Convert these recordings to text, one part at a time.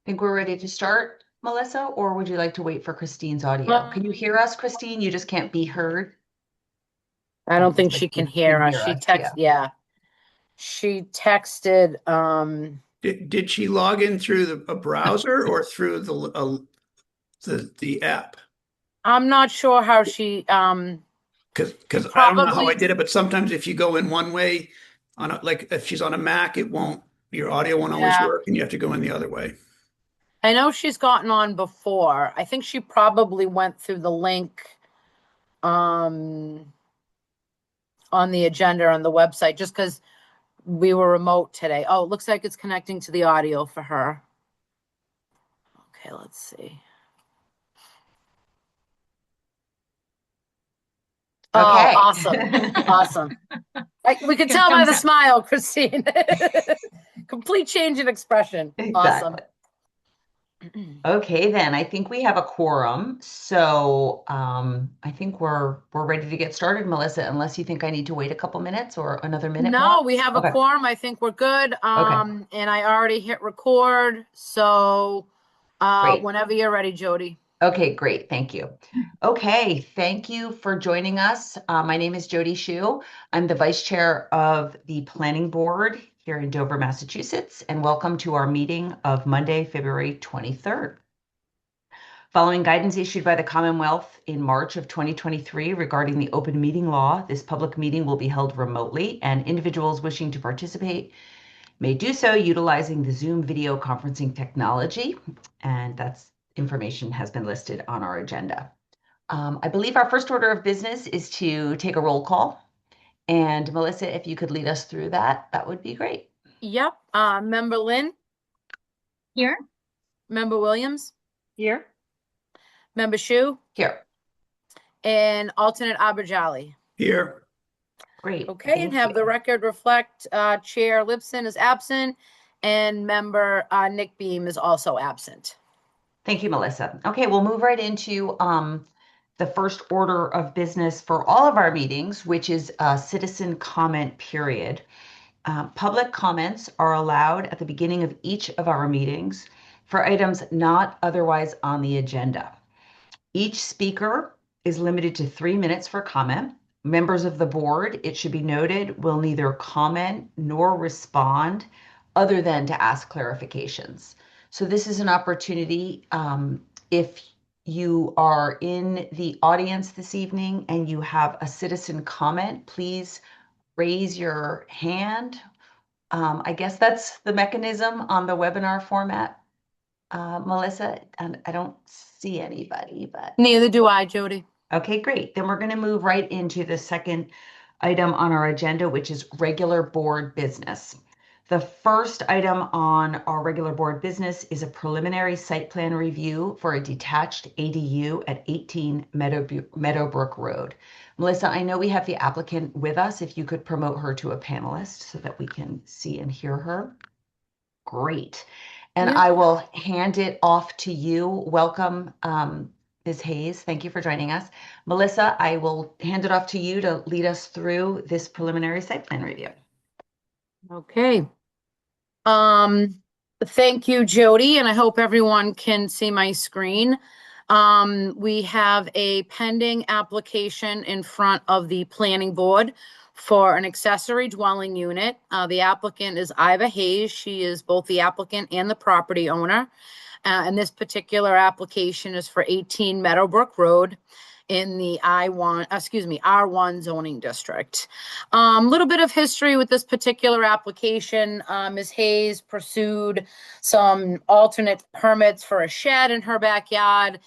Think we're ready to start, Melissa, or would you like to wait for Christine's audio? Can you Um, hear us, Christine? You just can't be heard. I Oh, don't it looks think like she can you can hear us. hear She us. text, Yeah. yeah. She texted, Did she log in through a browser or through the app? I'm not sure how she, Because I don't know how I probably, did it, but sometimes if you go in one way like if she's on a Mac, your audio won't always yeah. work, and you have to go in the other way. I know she's gotten on before. I think she probably went through the link, um, on the agenda on the website just because we were remote today. Oh, it looks like it's connecting to the audio for her. Okay, let's see. Oh, Okay. awesome. Awesome. We could Here tell by comes the smile, Christine. Complete change in expression. Awesome. exactly. Okay, then I think we have a quorum. So I think we're ready to get started, Melissa, unless you think I need to wait a couple minutes or another minute more. No, we have a Okay. quorum. I think we're good. Okay. And I already hit record. So Great. whenever you're ready, Jody. Okay, great. Thank you. Okay, thank you for joining us. My name is Jody Shu. I'm the Vice Chair of the Planning Board here in Dover, Massachusetts, and welcome to our meeting of Monday, February 23rd. Following guidance issued by the Commonwealth in March of 2023 regarding the open meeting law, this public meeting will be held remotely, and individuals wishing to participate may do so utilizing the Zoom video conferencing technology, and that's information has been listed on our agenda. I believe our first order of business is to take a roll call. And Melissa, if you could lead us through that, that would be great. Yep. Member Lynn, Here. Member Williams, Here. Member Shu, Here. and alternate Aberjali. Here, Great. Okay, and Thank have the you. record reflect Chair Lipson is absent and Member Nick Beam is also absent. Thank you, Melissa. Okay, we'll move right into the first order of business for all of our meetings, which is a citizen comment period. Public comments are allowed at the beginning of each of our meetings for items not otherwise on the agenda. Each speaker is limited to 3 minutes for comment. Members of the board, it should be noted, will neither comment nor respond other than to ask clarifications. So this is an opportunity, if you are in the audience this evening and you have a citizen comment, please raise your hand. I guess that's the mechanism on the webinar format, Melissa, and I don't see anybody, but Neither do I, Jody. okay, great. Then we're going to move right into the second item on our agenda, which is regular board business. The first item on our regular board business is a preliminary site plan review for a detached ADU at 18 Meadowbrook Road. Melissa, I know we have the applicant with us. If you could promote her to a panelist so that we can see and hear her. Great. And Yep. I will hand it off to you. Welcome, Ms. Hayes. Thank you for joining us. Melissa, I will hand it off to you to lead us through this preliminary site plan review. Okay. Thank you, Jody, and I hope everyone can see my screen. We have a pending application in front of the planning board for an accessory dwelling unit. The applicant is Iva Hayes. She is both the applicant and the property owner. And this particular application is for 18 Meadowbrook Road in the R1 zoning district. Little bit of history with this particular application. Ms. Hayes pursued some alternate permits for a shed in her backyard,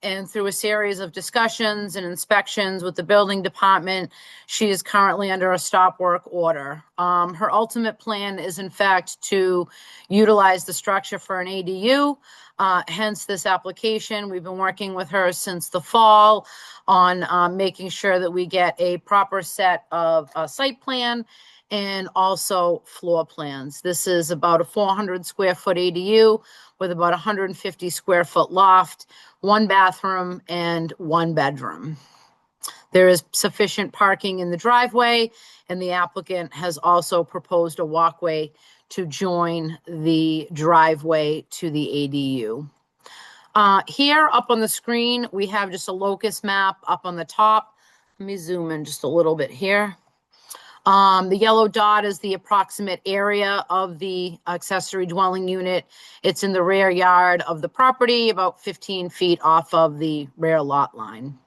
and through a series of discussions and inspections with the building department, she is currently under a stop work order. Her ultimate plan is, in fact, to utilize the structure for an ADU. Hence this application. We've been working with her since the fall on making sure that we get a proper set of site plan and also floor plans. This is about a 400 square foot ADU with about 150 square foot loft, 1 bathroom and 1 bedroom. There is sufficient parking in the driveway, and the applicant has also proposed a walkway to join the driveway to the ADU. Here up on the screen, we have just a locus map up on the top. Let me zoom in just a little bit here. The yellow dot is the approximate area of the accessory dwelling unit. It's in the rear yard of the property, about 15 feet off of the rear lot line.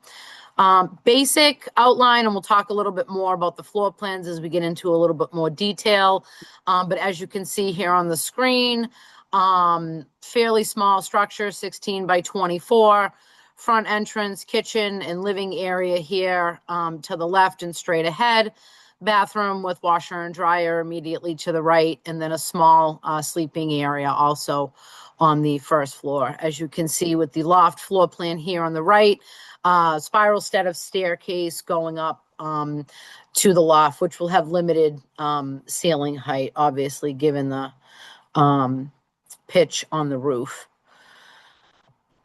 Basic outline, and we'll talk a little bit more about the floor plans as we get into a little bit more detail. But as you can see here on the screen, fairly small structure, 16 by 24, front entrance, kitchen, and living area here to the left and straight ahead. Bathroom with washer and dryer immediately to the right, and then a small sleeping area also on the first floor. As you can see with the loft floor plan here on the right, spiral set of staircase going up to the loft, which will have limited ceiling height, obviously, given the pitch on the roof.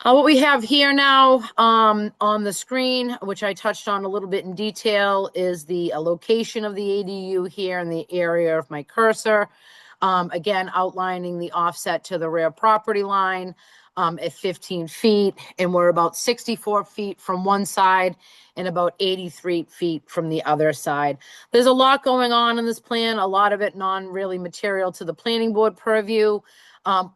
What we have here now on the screen, which I touched on a little bit in detail, is the location of the ADU here in the area of my cursor. Again, outlining the offset to the rear property line at 15 feet, and we're about 64 feet from one side and about 83 feet from the other side. There's a lot going on in this plan, a lot of it non-really material to the planning board purview.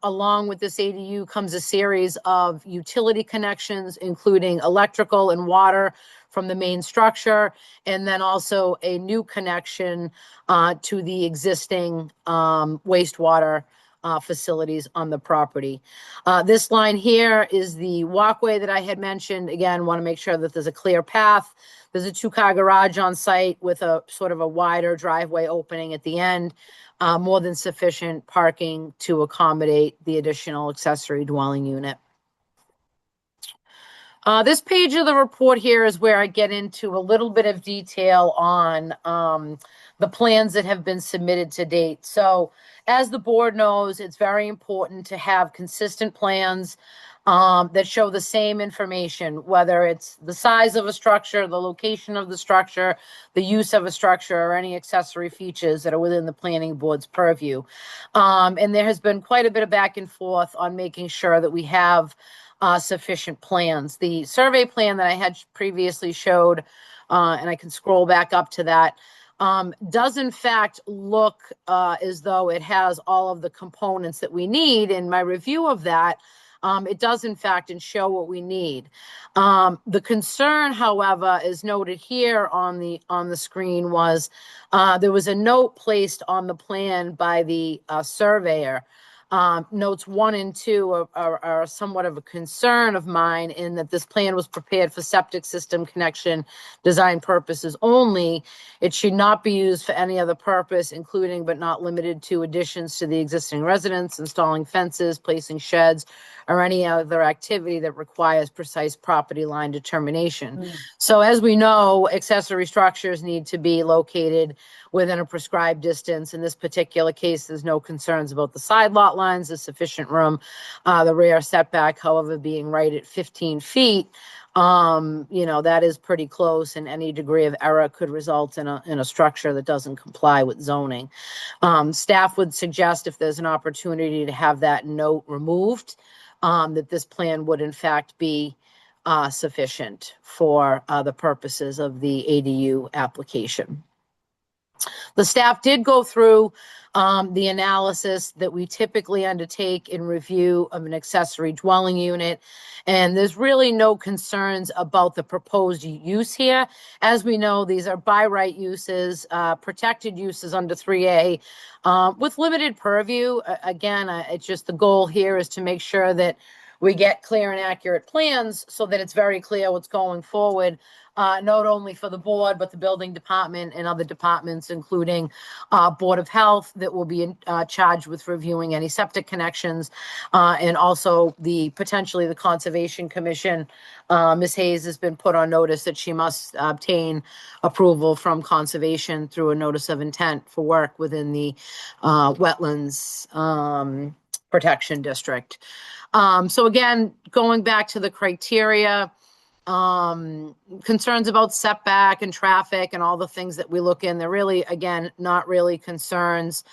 Along with this ADU comes a series of utility connections, including electrical and water from the main structure, and then also a new connection to the existing wastewater facilities on the property. This line here is the walkway that I had mentioned. Again, want to make sure that there's a clear path. There's a 2-car garage on site with a sort of a wider driveway opening at the end. More than sufficient parking to accommodate the additional accessory dwelling unit. This page of the report here is where I get into a little bit of detail on the plans that have been submitted to date. So as the board knows, it's very important to have consistent plans that show the same information, whether it's the size of a structure, the location of the structure, the use of a structure, or any accessory features that are within the planning board's purview. And there has been quite a bit of back and forth on making sure that we have sufficient plans. The survey plan that I had previously showed, and I can scroll back up to that, does in fact look as though it has all of the components that we need. In my review of that, it does in fact and show what we need. The concern, however, is noted here on the screen was there was a note placed on the plan by the surveyor. Notes 1 and 2 are somewhat of a concern of mine in that this plan was prepared for septic system connection design purposes only. It should not be used for any other purpose, including but not limited to additions to the existing residence, installing fences, placing sheds, or any other activity that requires precise property line determination. So as we know, accessory structures need to be located within a prescribed distance. In this particular case, there's no concerns about the side lot lines, there's sufficient room. The rear setback, however, being right at 15 feet, that is pretty close, and any degree of error could result in a structure that doesn't comply with zoning. Staff would suggest, if there's an opportunity to have that note removed, that this plan would in fact be sufficient for the purposes of the ADU application. The staff did go through the analysis that we typically undertake in review of an accessory dwelling unit, and there's really no concerns about the proposed use here. As we know, these are by right uses, protected uses under 3A, with limited purview. Again, it's just the goal here is to make sure that we get clear and accurate plans so that it's very clear what's going forward, not only for the board, but the building department and other departments, including Board of Health, that will be charged with reviewing any septic connections, and also potentially the Conservation Commission. Ms. Hayes has been put on notice that she must obtain approval from Conservation through a notice of intent for work within the Wetlands Protection District. So again, going back to the criteria, concerns about setback and traffic and all the things that we look in. They're really, again, not really concerns,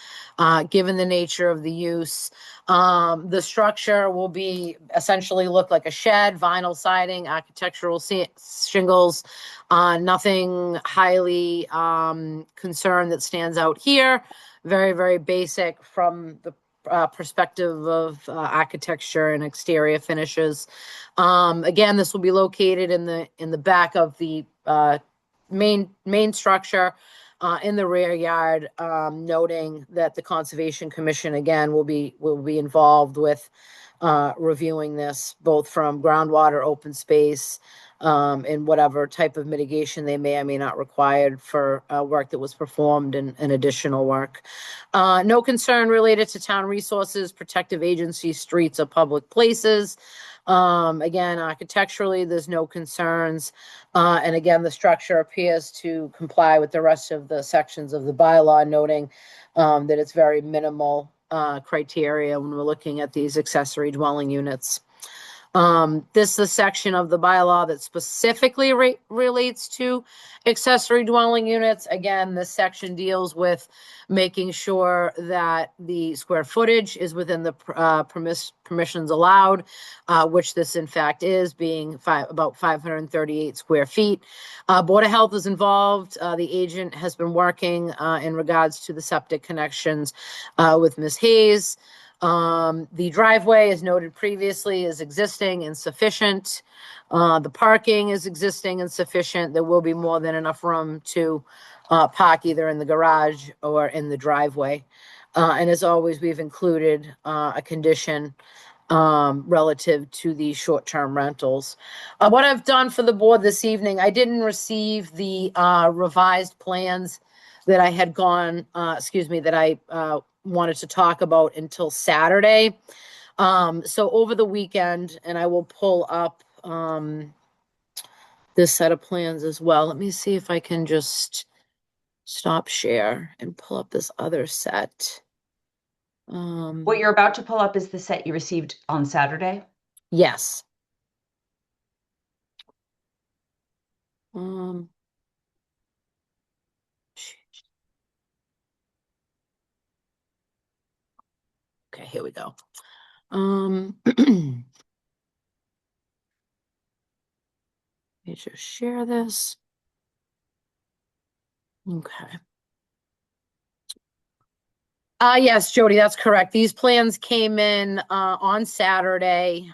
given the nature of the use. The structure will be essentially look like a shed, vinyl siding, architectural shingles, nothing highly concerned that stands out here. Very, very basic from the perspective of architecture and exterior finishes. Again, this will be located in the back of the main structure in the rear yard, noting that the Conservation Commission again will be involved with reviewing this both from groundwater, open space, and whatever type of mitigation they may or may not required for work that was performed and additional work. No concern related to town resources, protective agencies, streets, or public places. Again, architecturally, there's no concerns. And again, the structure appears to comply with the rest of the sections of the bylaw, noting that it's very minimal criteria when we're looking at these accessory dwelling units. This is a section of the bylaw that specifically relates to accessory dwelling units. Again, this section deals with making sure that the square footage is within the permissions allowed, which this in fact is, being about 538 square feet. Board of Health is involved. The agent has been working in regards to the septic connections with Ms. Hayes. The driveway, as noted previously, is existing and sufficient. The parking is existing and sufficient. There will be more than enough room to park either in the garage or in the driveway. And as always, we've included a condition relative to the short-term rentals. What I've done for the board this evening, I didn't receive the revised plans that I had that I wanted to talk about until Saturday. So over the weekend, and I will pull up this set of plans as well. Let me see if I can just stop share and pull up this other set. What you're about to pull up is the set you received on Saturday? Yes. Okay, here we go. Let me just share this. Okay. Yes, Jody, that's correct. These plans came in on Saturday.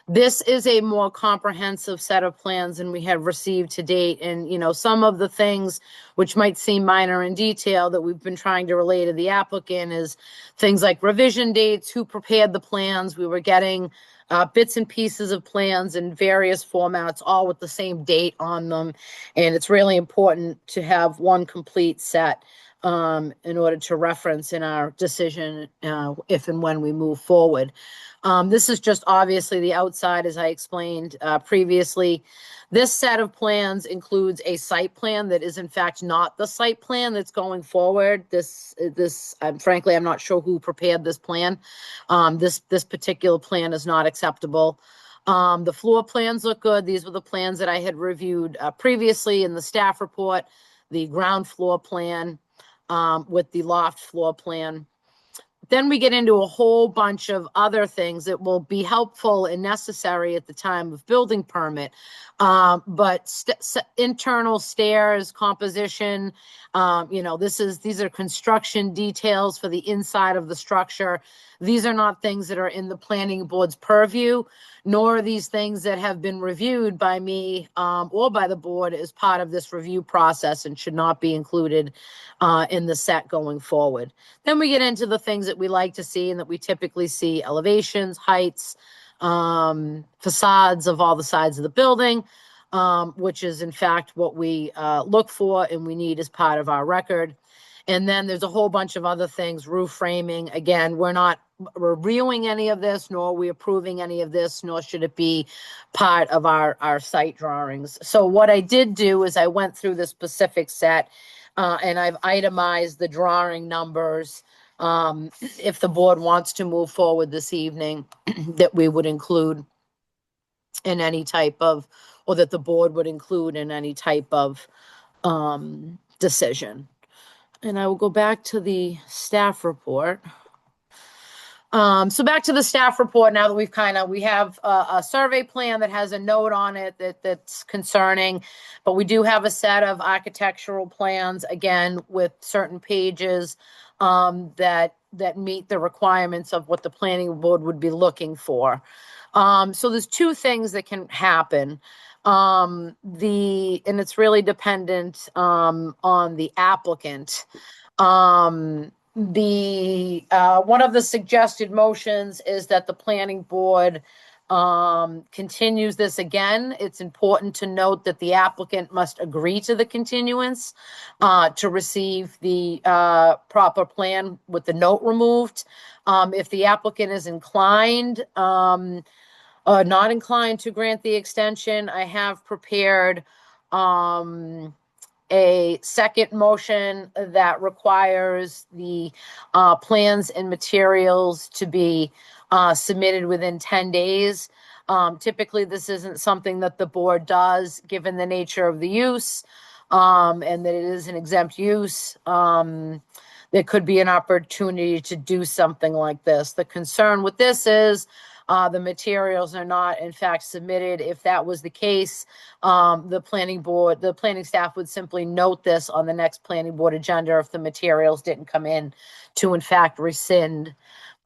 This is a more comprehensive set of plans than we have received to date. And, you know, some of the things which might seem minor in detail that we've been trying to relay to the applicant is things like revision dates, who prepared the plans. We were getting bits and pieces of plans in various formats, all with the same date on them. And it's really important to have one complete set in order to reference in our decision if and when we move forward. This is just obviously the outside, as I explained previously. This set of plans includes a site plan that is in fact not the site plan that's going forward. Frankly, I'm not sure who prepared this plan. This particular plan is not acceptable. The floor plans look good. These were the plans that I had reviewed previously in the staff report, the ground floor plan with the loft floor plan. Then we get into a whole bunch of other things that will be helpful and necessary at the time of building permit. But internal stairs, composition, these are construction details for the inside of the structure. These are not things that are in the planning board's purview, nor are these things that have been reviewed by me or by the board as part of this review process and should not be included in the set going forward. Then we get into the things that we like to see and that we typically see: elevations, heights, facades of all the sides of the building, which is in fact what we look for and we need as part of our record. And then there's a whole bunch of other things, roof framing. Again, we're not reviewing any of this, nor are we approving any of this, nor should it be part of our site drawings. So what I did do is I went through the specific set and I've itemized the drawing numbers if the board wants to move forward this evening that we would include. in any type of, or that the board would include in any type of decision. And I will go back to the staff report. So back to the staff report, now that we have a survey plan that has a note on it that's concerning, but we do have a set of architectural plans, again, with certain pages that meet the requirements of what the planning board would be looking for. So there's two things that can happen. And it's really dependent on the applicant. One of the suggested motions is that the planning board continues this again. It's important to note that the applicant must agree to the continuance to receive the proper plan with the note removed. If the applicant is inclined, not inclined to grant the extension, I have prepared a second motion that requires the plans and materials to be submitted within 10 days. Typically, this isn't something that the board does, given the nature of the use, and that it is an exempt use. There could be an opportunity to do something like this. The concern with this is the materials are not in fact submitted. If that was the case, the planning staff would simply note this on the next planning board agenda if the materials didn't come in to in fact rescind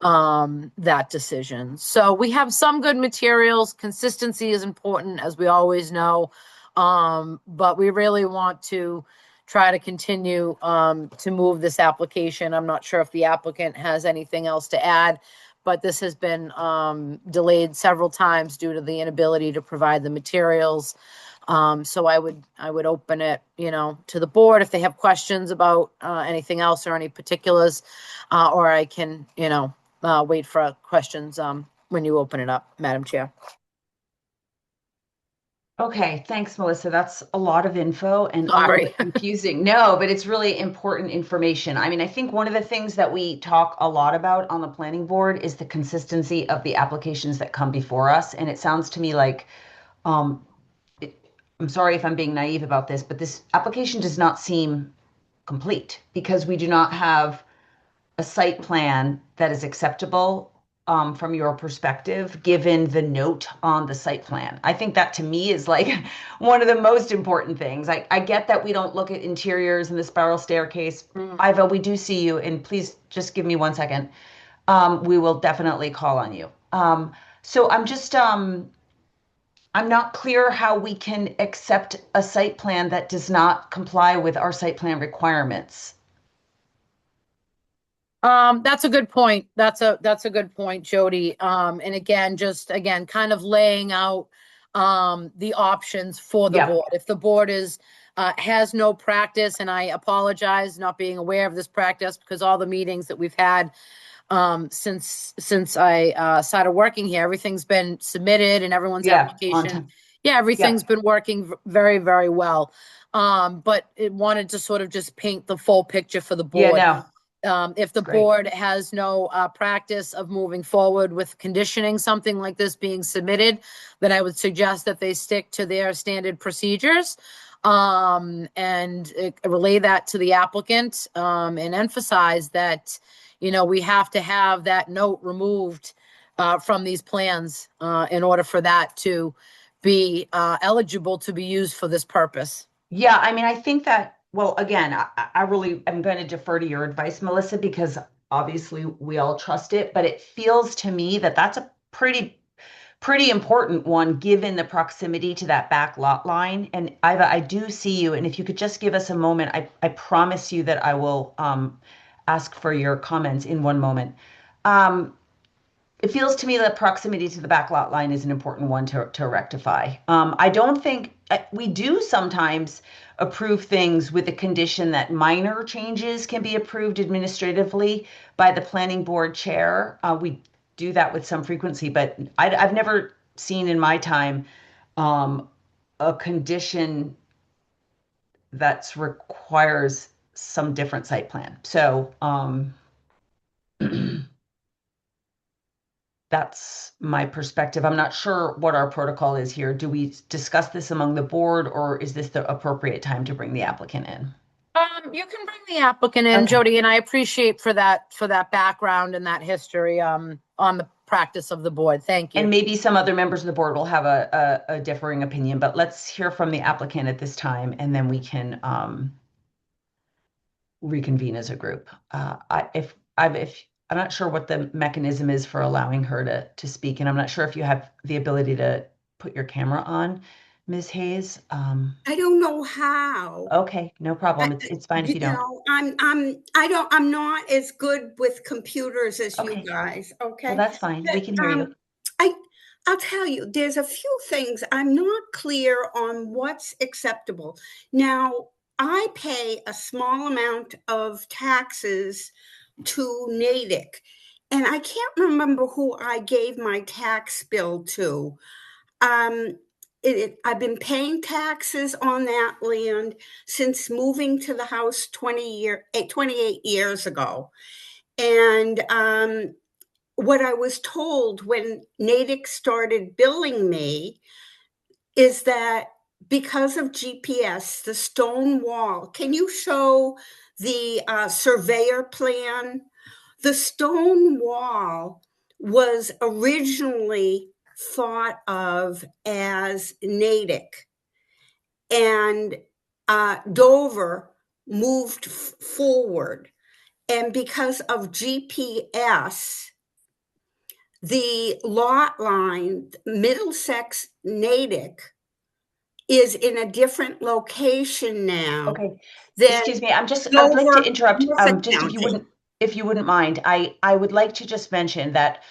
that decision. So we have some good materials. Consistency is important, as we always know, but we really want to try to continue to move this application. I'm not sure if the applicant has anything else to add, but this has been delayed several times due to the inability to provide the materials. So I would open it, to the board if they have questions about anything else or any particulars, or I can, wait for questions when you open it up, Madam Chair. Okay, thanks, Melissa. That's a lot of info and a little Sorry. bit confusing. No, but it's really important information. I mean, I think one of the things that we talk a lot about on the planning board is the consistency of the applications that come before us. And it sounds to me like, I'm sorry if I'm being naive about this, but this application does not seem complete because we do not have a site plan that is acceptable from your perspective, given the note on the site plan. I think that to me is like one of the most important things. I get that we don't look at interiors and the spiral staircase. Iva, we do see you, and please just give me 1 second. We will definitely call on you. So I'm not clear how we can accept a site plan that does not comply with our site plan requirements. That's a good point. That's a good point, Jody. And again, kind of laying out the options for the Yeah. board. If the board has no practice, and I apologize not being aware of this practice, because all the meetings that we've had since I started working here, everything's been submitted and everyone's Yeah, on application. time. Yeah, everything's been working very, very well. But it wanted to sort of just paint the full picture for the Yeah, board. no. If the Great. board has no practice of moving forward with conditioning something like this being submitted, then I would suggest that they stick to their standard procedures and relay that to the applicant and emphasize that, we have to have that note removed from ththese plans in order for that to be eligible to be used for this purpose. Yeah, I mean, I think that, well, again, I really am going to defer to your advice, Melissa, because obviously we all trust it, but it feels to me that that's a pretty important one given the proximity to that back lot line. And Iva, I do see you, and if you could just give us a moment, I promise you that I will ask for your comments in one moment. It feels to me that proximity to the back lot line is an important one to rectify. I don't think we do sometimes approve things with the condition that minor changes can be approved administratively by the planning board chair. We do that with some frequency, but I've never seen in my time a condition that requires some different site plan. So, That's my perspective. I'm not sure what our protocol is here. Do we discuss this among the board, or is this the appropriate time to bring the applicant in? You can bring the applicant in, Okay. Jody, and I appreciate for that background and that history on the practice of the board. Thank you. And maybe some other members of the board will have a differing opinion, but let's hear from the applicant at this time, and then we can reconvene as a group. If I'm not sure what the mechanism is for allowing her to speak, and I'm not sure if you have the ability to put your camera on, Ms. Hayes. I don't know how. Okay, no problem. It's fine if you don't. know, I'm not as good with computers as Okay. you guys. Okay. Well, that's fine. We can hear you. I'll tell you, there's a few things I'm not clear on what's acceptable. Now, I pay a small amount of taxes to Natick, and I can't remember who I gave my tax bill to. I've been paying taxes on that land since moving to the house 28 years ago. And what I was told when Natick started billing me is that because of GPS, the stone wall, can you show the surveyor plan? The stone wall was originally thought of as Natick, and Dover moved forward. And because of GPS, the lot line, Middlesex Natick, is in a different location now. Okay. than Excuse me. I'd like Dover, to interrupt. Norfolk Just County. if you wouldn't mind, I would like to just mention that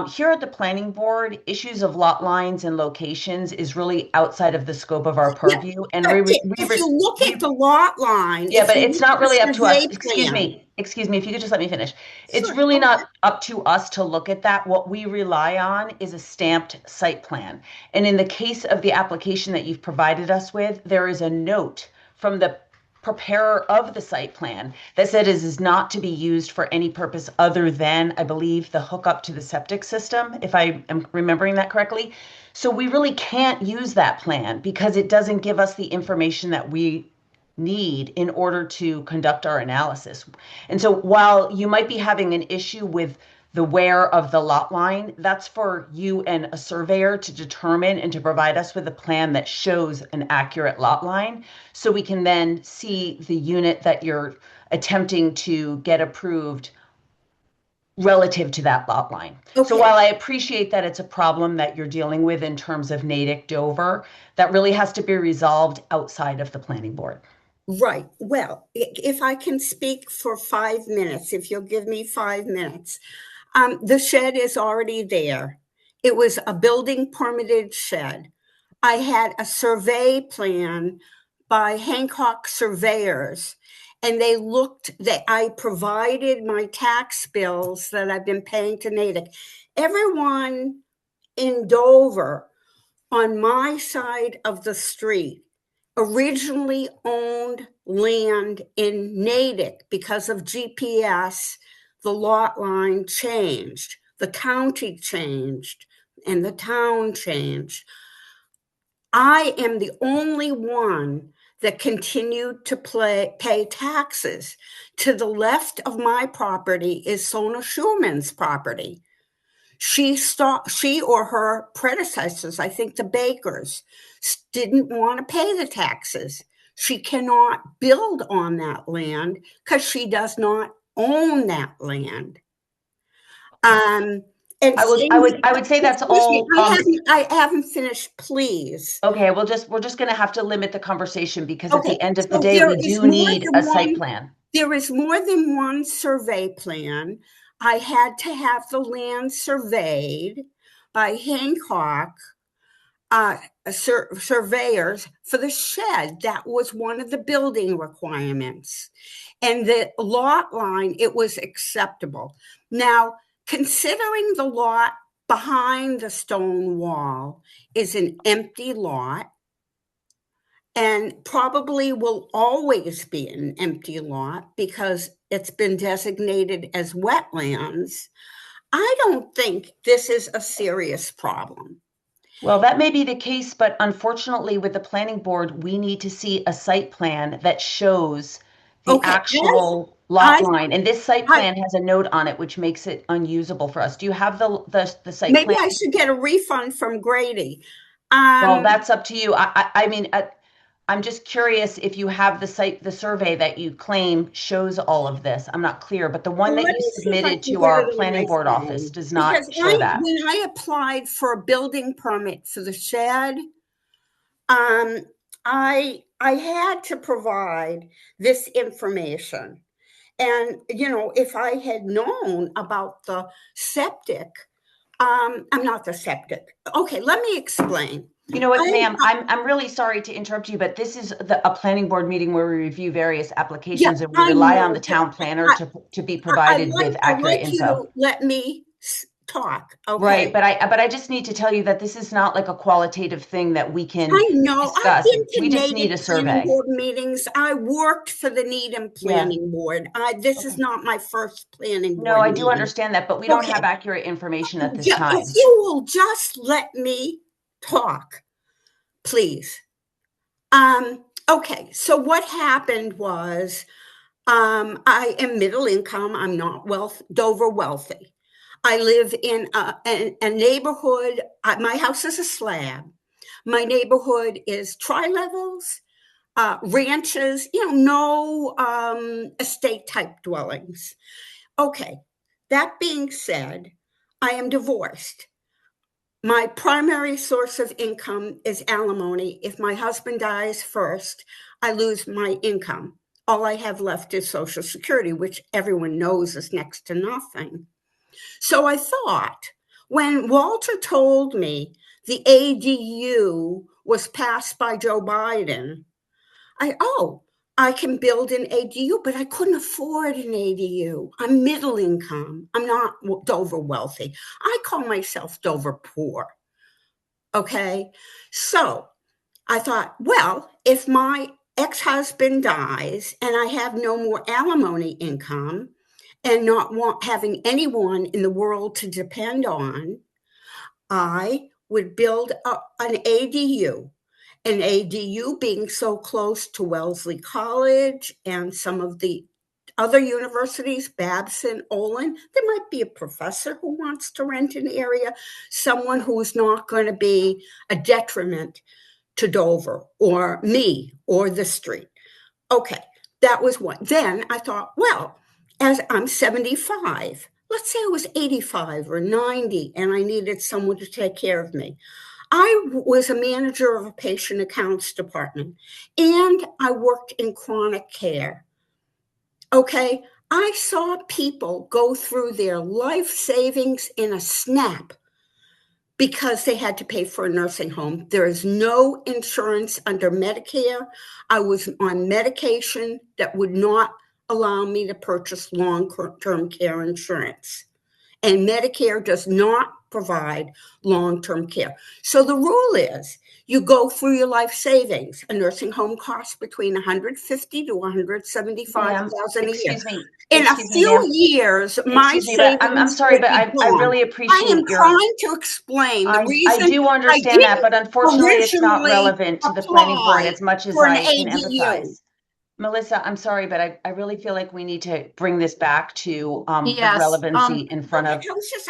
here at the planning board, issues of lot lines and locations is really outside of the scope of our purview. And But if you look at the lot line, yeah, if but you it's look not at really the up to us. survey Excuse me, if you could just let me finish. It's Sure, really go not ahead. up to us to look at that. What we rely on is a stamped site plan. And in the case of the application that you've provided us with, there is a note from the preparer of the site plan that said it is not to be used for any purpose other than, I believe, the hookup to the septic system, if I am remembering that correctly. So we really can't use that plan because it doesn't give us the information that we need in order to conduct our analysis. And so while you might be having an issue with the where of the lot line, that's for you and a surveyor to determine and to provide us with a plan that shows an accurate lot line so we can then see the unit that you're attempting to get approved relative to that lot line. Okay. So while I appreciate that it's a problem that you're dealing with in terms of Natick Dover, that really has to be resolved outside of the planning board. Right. Well, if I can speak for 5 minutes, if you'll give me 5 minutes. The shed is already there. It was a building permitted shed. I had a survey plan by Hancock Surveyors, and I provided my tax bills that I've been paying to Natick. Everyone in Dover on my side of the street originally owned land in Natick. Because of GPS, the lot line changed, the county changed, and the town changed. I am the only one that continued to pay taxes. To the left of my property is Sona Schumann's property. She or her predecessors, I think the Bakers, didn't want to pay the taxes. She cannot build on that land because she does not own that land. And I would say that's all. I haven't finished, please. Okay, we're just going to have to limit the conversation because at the end of the so day, there we is do more need than a site one- plan. There is more than one survey plan. I had to have the land surveyed by Hancock surveyors for the shed. That was one of the building requirements. And the lot line, it was acceptable. Now, considering the lot behind the stone wall is an empty lot and probably will always be an empty lot because it's been designated as wetlands, I don't think this is a serious problem. Well, that may be the case, but unfortunately, with the planning board, we need to see a site plan that shows the Okay, actual lot I- line. And this site I- plan has a note on it, which makes it unusable for us. Do you have the site maybe plan? I should get a refund from Grady. Well, that's up to you. I mean, I'm just curious if you have the survey that you claim shows all of this. I'm not clear, but the one Well, that let you me see if I submitted can to get our it on planning my board phone. office does not Because show that. when I applied for a building permit for the shed, I had to provide this information. And, you know, if I had known about the septic, I'm not the septic. Okay, let me explain. You know what, I- ma'am, I'm really sorry to interrupt you, but this is a planning board meeting where we review various applications and we I rely know, on the but town planner to be provided with I'd accurate like you info. to let me talk, okay? Right, but I just need to tell you that this is not like a qualitative thing that we can I know. I've discuss. been to We just need a Natick Planning survey. Board meetings. I worked for the Needham Planning Board. This is Okay. not my first planning board No, I do meeting. understand that, but we don't Okay. have accurate information at this If time. you will just let me talk, please. Okay, so what happened was, I am middle income. I'm not Dover wealthy. I live in a neighborhood. My house is a slab. My neighborhood is tri-levels, ranches, no estate type dwellings. Okay, that being said, I am divorced. My primary source of income is alimony. If my husband dies first, I lose my income. All I have left is Social Security, which everyone knows is next to nothing. So I thought, when Walter told me the ADU was passed by Joe Biden, I can build an ADU, but I couldn't afford an ADU. I'm middle income. I'm not Dover wealthy. I call myself Dover poor. Okay. So I thought, well, if my ex-husband dies and I have no more alimony income and not having anyone in the world to depend on, I would build an ADU. An ADU being so close to Wellesley College and some of the other universities, Babson, Olin, there might be a professor who wants to rent an area, someone who is not going to be a detriment to Dover or me or the street. Okay, that was one. Then I thought, well, as I'm 75, let's say I was 85 or 90 and I needed someone to take care of me. I was a manager of a patient accounts department and I worked in chronic care. Okay, I saw people go through their life savings in a snap because they had to pay for a nursing home. There is no insurance under Medicare. I was on medication that would not allow me to purchase long-term care insurance. And Medicare does not provide long-term care. So the rule is you go through your life savings. A nursing home costs between $150,000 to $175,000 a year. Excuse me. In a few years, my Excuse me, but I'm savings sorry, would but be I gone. really I appreciate am your. trying to explain the I reason do understand that, but unfortunately, it's not originally relevant to the planning board apply as much as for an I can ADU. empathize. Melissa, I'm sorry, but I really feel like we need to bring this back to the Yes, relevancy in front of.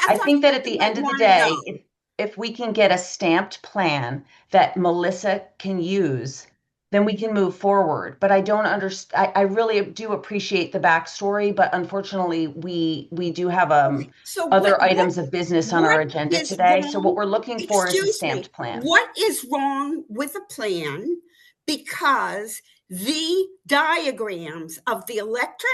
I think that at the end of the day, if we can get a stamped plan that Melissa can use, then we can move forward. But I don't understand. I really do appreciate the backstory, but unfortunately, we do have other items of business on our agenda today. So what we're looking for is a stamped plan. What is wrong with the plan? Because the diagrams of the electric,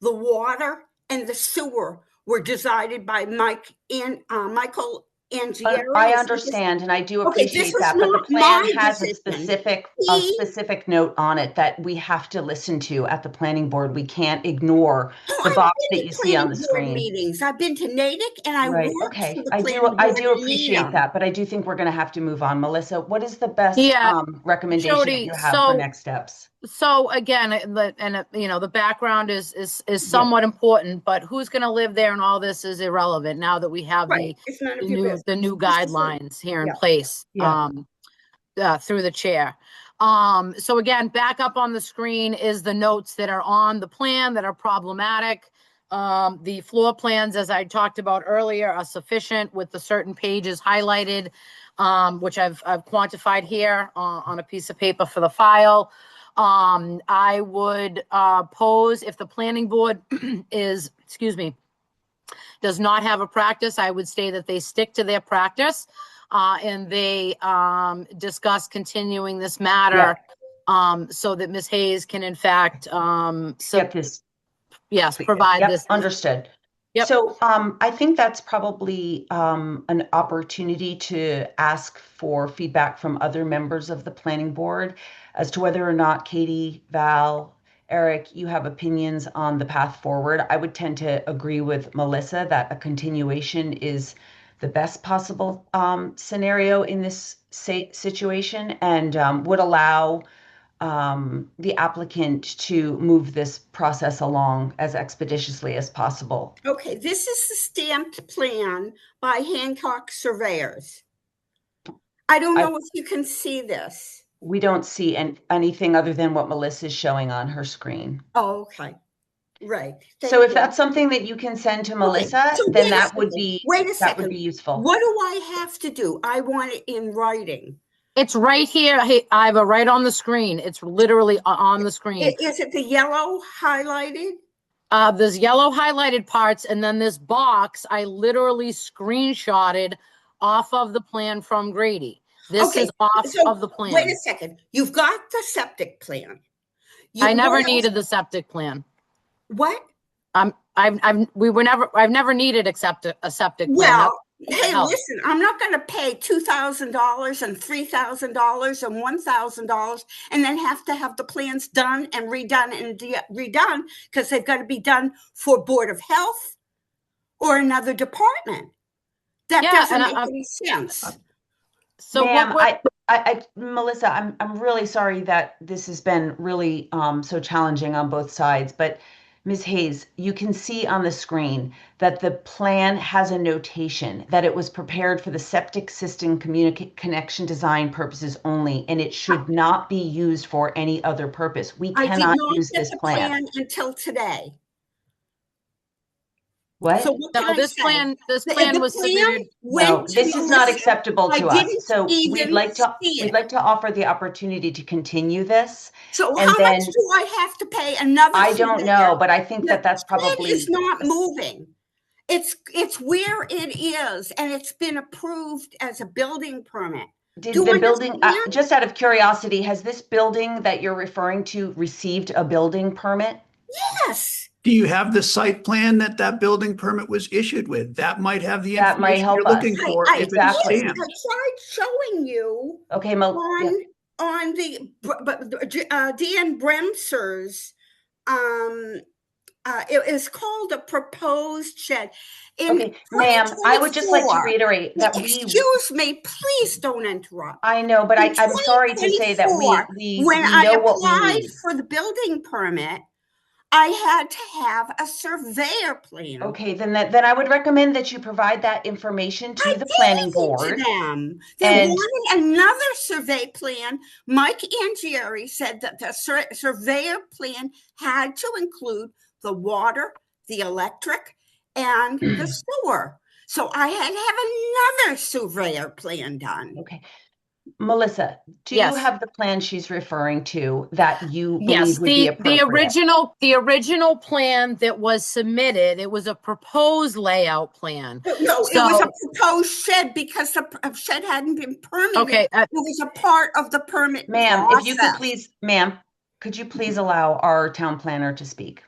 the water, and the sewer were decided by Michael Angieri. I understand, and I do appreciate that, but the plan has a specific note on it that we have to listen to at the planning board. We can't ignore the box that you see on the screen. Meetings. I've been to Natick and I worked okay. for the I do appreciate that, but I do think we're going to have to move on. Melissa, what is the best recommendation that you have for next steps? So again, the background is somewhat important, but who's going to live there and all this is irrelevant now that we have Right, it's none of your business. the new This is it. guidelines here in Yeah. place. Yeah. Through the chair. So again, back up on the screen is the notes that are on the plan that are problematic. The floor plans, as I talked about earlier, are sufficient with the certain pages highlighted, which I've quantified here on a piece of paper for the file. I would pose if the planning board does not have a practice, I would say that they stick to their practice and they discuss continuing this matter so that Ms. Hayes can in fact Get this. provide Yep, this. understood. Yep. So I think that's probably an opportunity to ask for feedback from other members of the planning board as to whether or not Katie, Val, Eric, you have opinions on the path forward. I would tend to agree with Melissa that a continuation is the best possible scenario in this situation and would allow the applicant to move this process along as expeditiously as possible. Okay, this is the stamped plan by Hancock Surveyors. I don't know if you can see this. We don't see anything other than what Melissa's showing on her screen. Oh, okay. Right. So if that's something that you can send to Melissa, so then that would be useful. What do I have to do? I want it in writing. It's right here. Hey, Iva, right on the screen. It's literally on the screen. Is it the yellow highlighted? There's yellow highlighted parts, and then this box I literally screenshotted off of the plan from Grady. This is off of the plan. Wait a second. You've got the septic plan. I never needed the septic plan. What? I've never needed a septic plan. Well, hey, listen, I'm not going to pay $2,000 and $3,000 and $1,000 and then have to have the plans done and redone because they've got to be done for Board of Health or another department. That doesn't make any sense. So ma'am, Melissa, I'm really sorry that this has been really so challenging on both sides, but Ms. Hayes, you can see on the screen that the plan has a notation that it was prepared for the septic system connection design purposes only, and it should not be used for any other purpose. We cannot use this plan until today. What? So what this plan was submitted. No, this is not acceptable to us. So we'd like to offer the opportunity to continue this. So how much do I have to pay another? I don't know, but I think that's probably is not moving. It's where it is, and it's been approved as a building permit. Did the building, just out of curiosity, has this building that you're referring to received a building permit? Yes. Do you have the site plan that building permit was issued with? That might have the information you're looking for. Exactly. I tried showing you. Okay, on the Dan Bremser's, it is called a proposed shed. Okay, ma'am, I would just like to reiterate that excuse me, please don't interrupt. I know, but I'm sorry to say that we know what we need. When I applied for the building permit, I had to have a surveyor plan. Okay, then I would recommend that you provide that information to the planning board. They wanted another survey plan. Mike Angieri said that the surveyor plan had to include the water, the electric, and the sewer. So I had to have another surveyor plan done. Okay. Melissa, do you have the plan she's referring to that you believe would be appropriate? The original plan that was submitted, it was a proposed layout plan. No, it was a proposed shed because the shed hadn't been permitted. Okay, it was a part of the permit. Ma'am, if you could please, could you please allow our town planner to speak?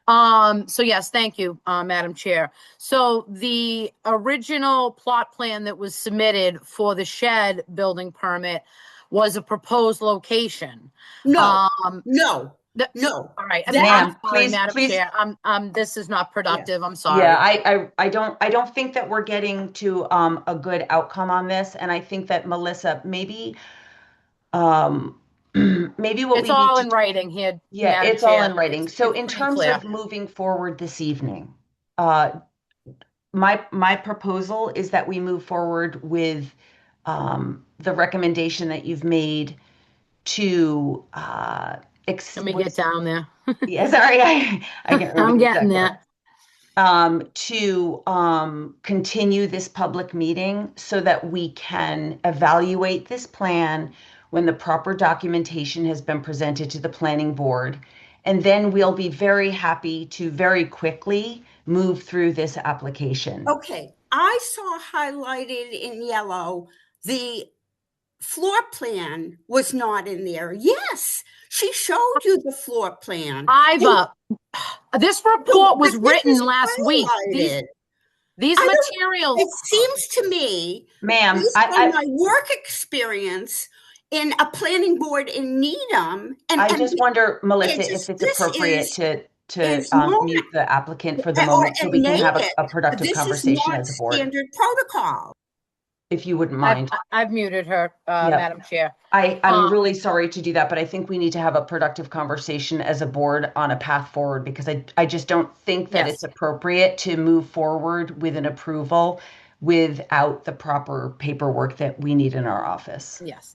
So yes, thank you, Madam Chair. So the original plot plan that was submitted for the shed building permit was a proposed location. No. All right, ma'am, please, Madam Chair. This is not productive. I'm sorry. Yeah, I don't think that we're getting to a good outcome on this, and I think that Melissa, maybe maybe what It's we need all to in writing here, Yeah, Madam it's all Chair. in writing. So It's in pretty terms clear. of moving forward this evening, uh, my proposal is that we move forward with the recommendation that you've made to Let me get down there. yeah, sorry, I can't remember I'm the getting exact there. word. To continue this public meeting so that we can evaluate this plan when the proper documentation has been presented to the planning board. And then we'll be very happy to very quickly move through this application. Okay, I saw highlighted in yellow, the floor plan was not in there. Yes, she showed you the floor plan. This report was But this written is last week. highlighted. These I don't- materials, It seems to me, Ma'am, based on my work experience in a planning board in Needham, I just wonder, Melissa, just- if it's this appropriate to is not- mute the applicant for the or moment so we can have name it. a productive This is conversation not as a board, standard protocol. if you wouldn't mind. I've muted her, Yep. Madam Chair. I'm really sorry to do that, but I think we need to have a productive conversation as a board on a path forward because I just don't think that Yes. it's appropriate to move forward with an approval without the proper paperwork that we need in our office. Yes.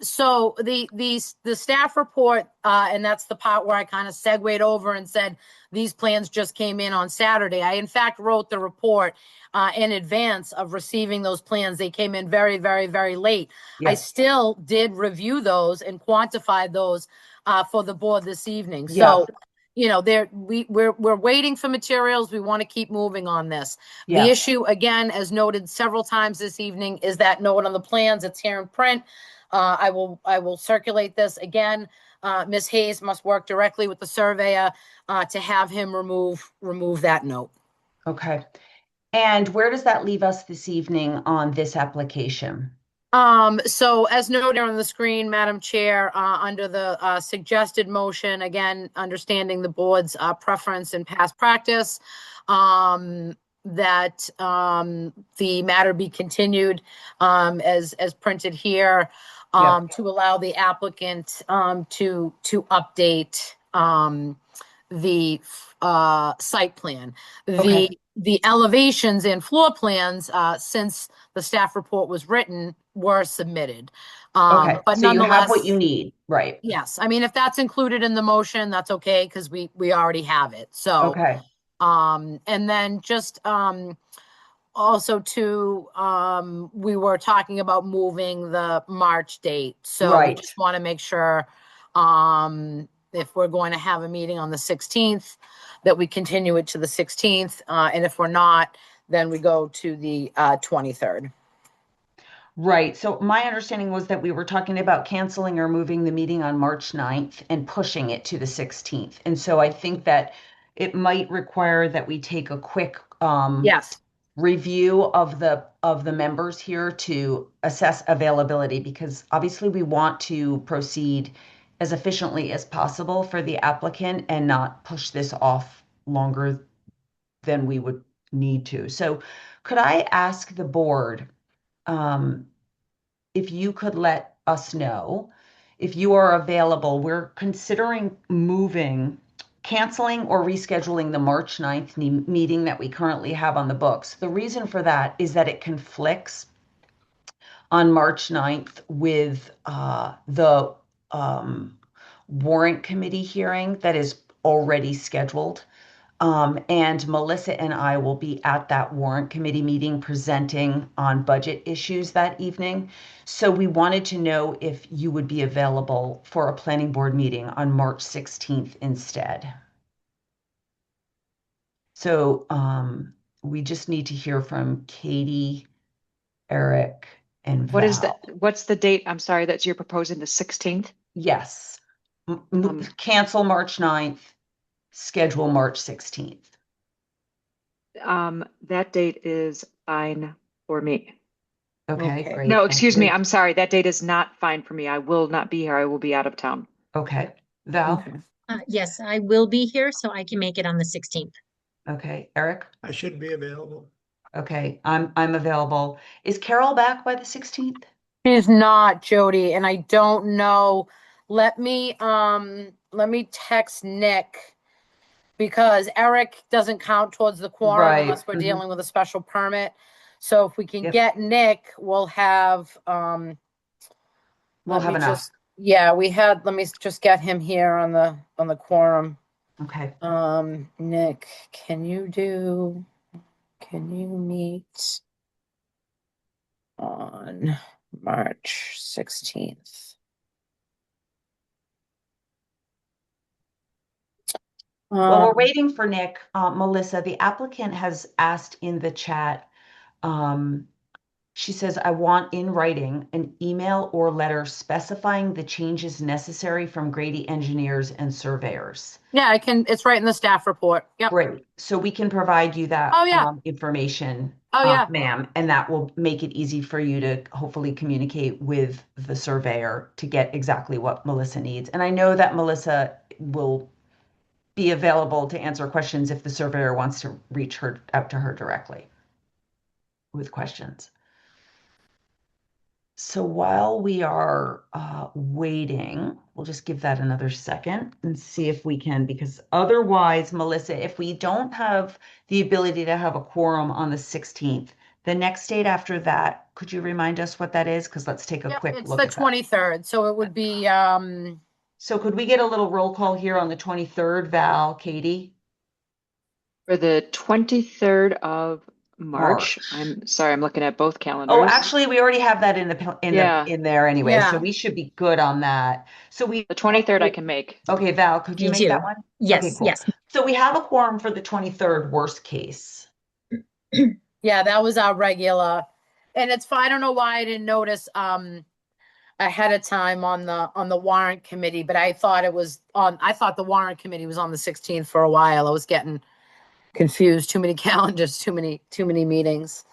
So the staff report, and that's the part where I kind of segued over and said, these plans just came in on Saturday. I in fact wrote the report in advance of receiving those plans. They came in very, very, very late. I Yes. still did review those and quantify those for the board this evening. Yeah. So, you know, we're waiting for materials. We want to keep moving on this. The Yeah. issue, again, as noted several times this evening, is that note on the plans. It's here in print. I will circulate this again. Ms. Hayes must work directly with the surveyor to have him remove that note. Okay. And where does that leave us this evening on this application? So as noted on the screen, Madam Chair, under the suggested motion, again, understanding the board's preference and past practice, that the matter be continued as printed here, to allow the applicant to update the site plan. Okay. The elevations and floor plans, since the staff report was written, were submitted. Okay, But so you have nonetheless, what you need, right? yes. I mean, if that's included in the motion, that's okay, because we already have it. So, Okay, and then just also we were talking about moving the March date. So we Right. just want to make sure if we're going to have a meeting on the 16th, that we continue it to the 16th. And if we're not, then we go to the 23rd. right. So my understanding was that we were talking about canceling or moving the meeting on March 9th and pushing it to the 16th. And so I think that it might require that we take a quick Yes. review of the members here to assess availability, because obviously we want to proceed as efficiently as possible for the applicant and not push this off longer than we would need to. So could I ask the board if you could let us know if you are available? We're considering canceling or rescheduling the March 9th meeting that we currently have on the books. The reason for that is that it conflicts on March 9th with the warrant committee hearing that is already scheduled. And Melissa and I will be at that warrant committee meeting presenting on budget issues that evening. So we wanted to know if you would be available for a planning board meeting on March 16th instead. So we just need to hear from Katie, Eric, and Val. What's the date? I'm sorry, that you're proposing the 16th? Yes. Cancel March 9th, schedule March 16th. That date is fine for me. Okay, great. No, Thank excuse me. you. I'm sorry. That date is not fine for me. I will not be here. I will be out of town. Okay. Val? Yes, I will be here, so I can make it on the 16th. Okay. Eric? I should be available. Okay, I'm available. Is Carol back by the 16th? She's not, Jody, and I don't know let me text Nick because Eric doesn't count towards the quorum Right. unless we're Mhm. dealing with a special permit. So if we can Yep. get Nick, we'll have, We'll let have me enough. just, yeah, let me just get him here on the quorum. Okay. Nick, can you meet on March 16th? Well, we're waiting for Nick. Melissa, the applicant has asked in the chat. She says, I want in writing an email or letter specifying the changes necessary from Grady engineers and surveyors. Yeah, it's right in the staff report. Yep. Great. So we can provide you that Oh, yeah. information, Oh, yeah. ma'am, and that will make it easy for you to hopefully communicate with the surveyor to get exactly what Melissa needs. And I know that Melissa will be available to answer questions if the surveyor wants to reach out to her directly with questions. So while we are waiting, we'll just give that another second and see if we can, because otherwise, Melissa, if we don't have the ability to have a quorum on the 16th, the next date after that, could you remind us what that is? Because let's take a Yep, quick it's look the at that. 23rd. So it would be, So could we get a little roll call here on the 23rd, Val, Katie? For the 23rd of March. I'm sorry, I'm looking at both calendars. Oh, actually, we already have that in Yeah. there anyway, so Yeah. we should be good on that. So The 23rd I can make. Okay, Val, could you Me make too. that one? Yes, Okay, cool. yes. So we have a quorum for the 23rd, worst case. yeah, that was our regular. And it's fine. I don't know why I didn't notice ahead of time on the warrant committee, but I thought the warrant committee was on the 16th for a while. I was getting confused. Too many calendars, too many meetings.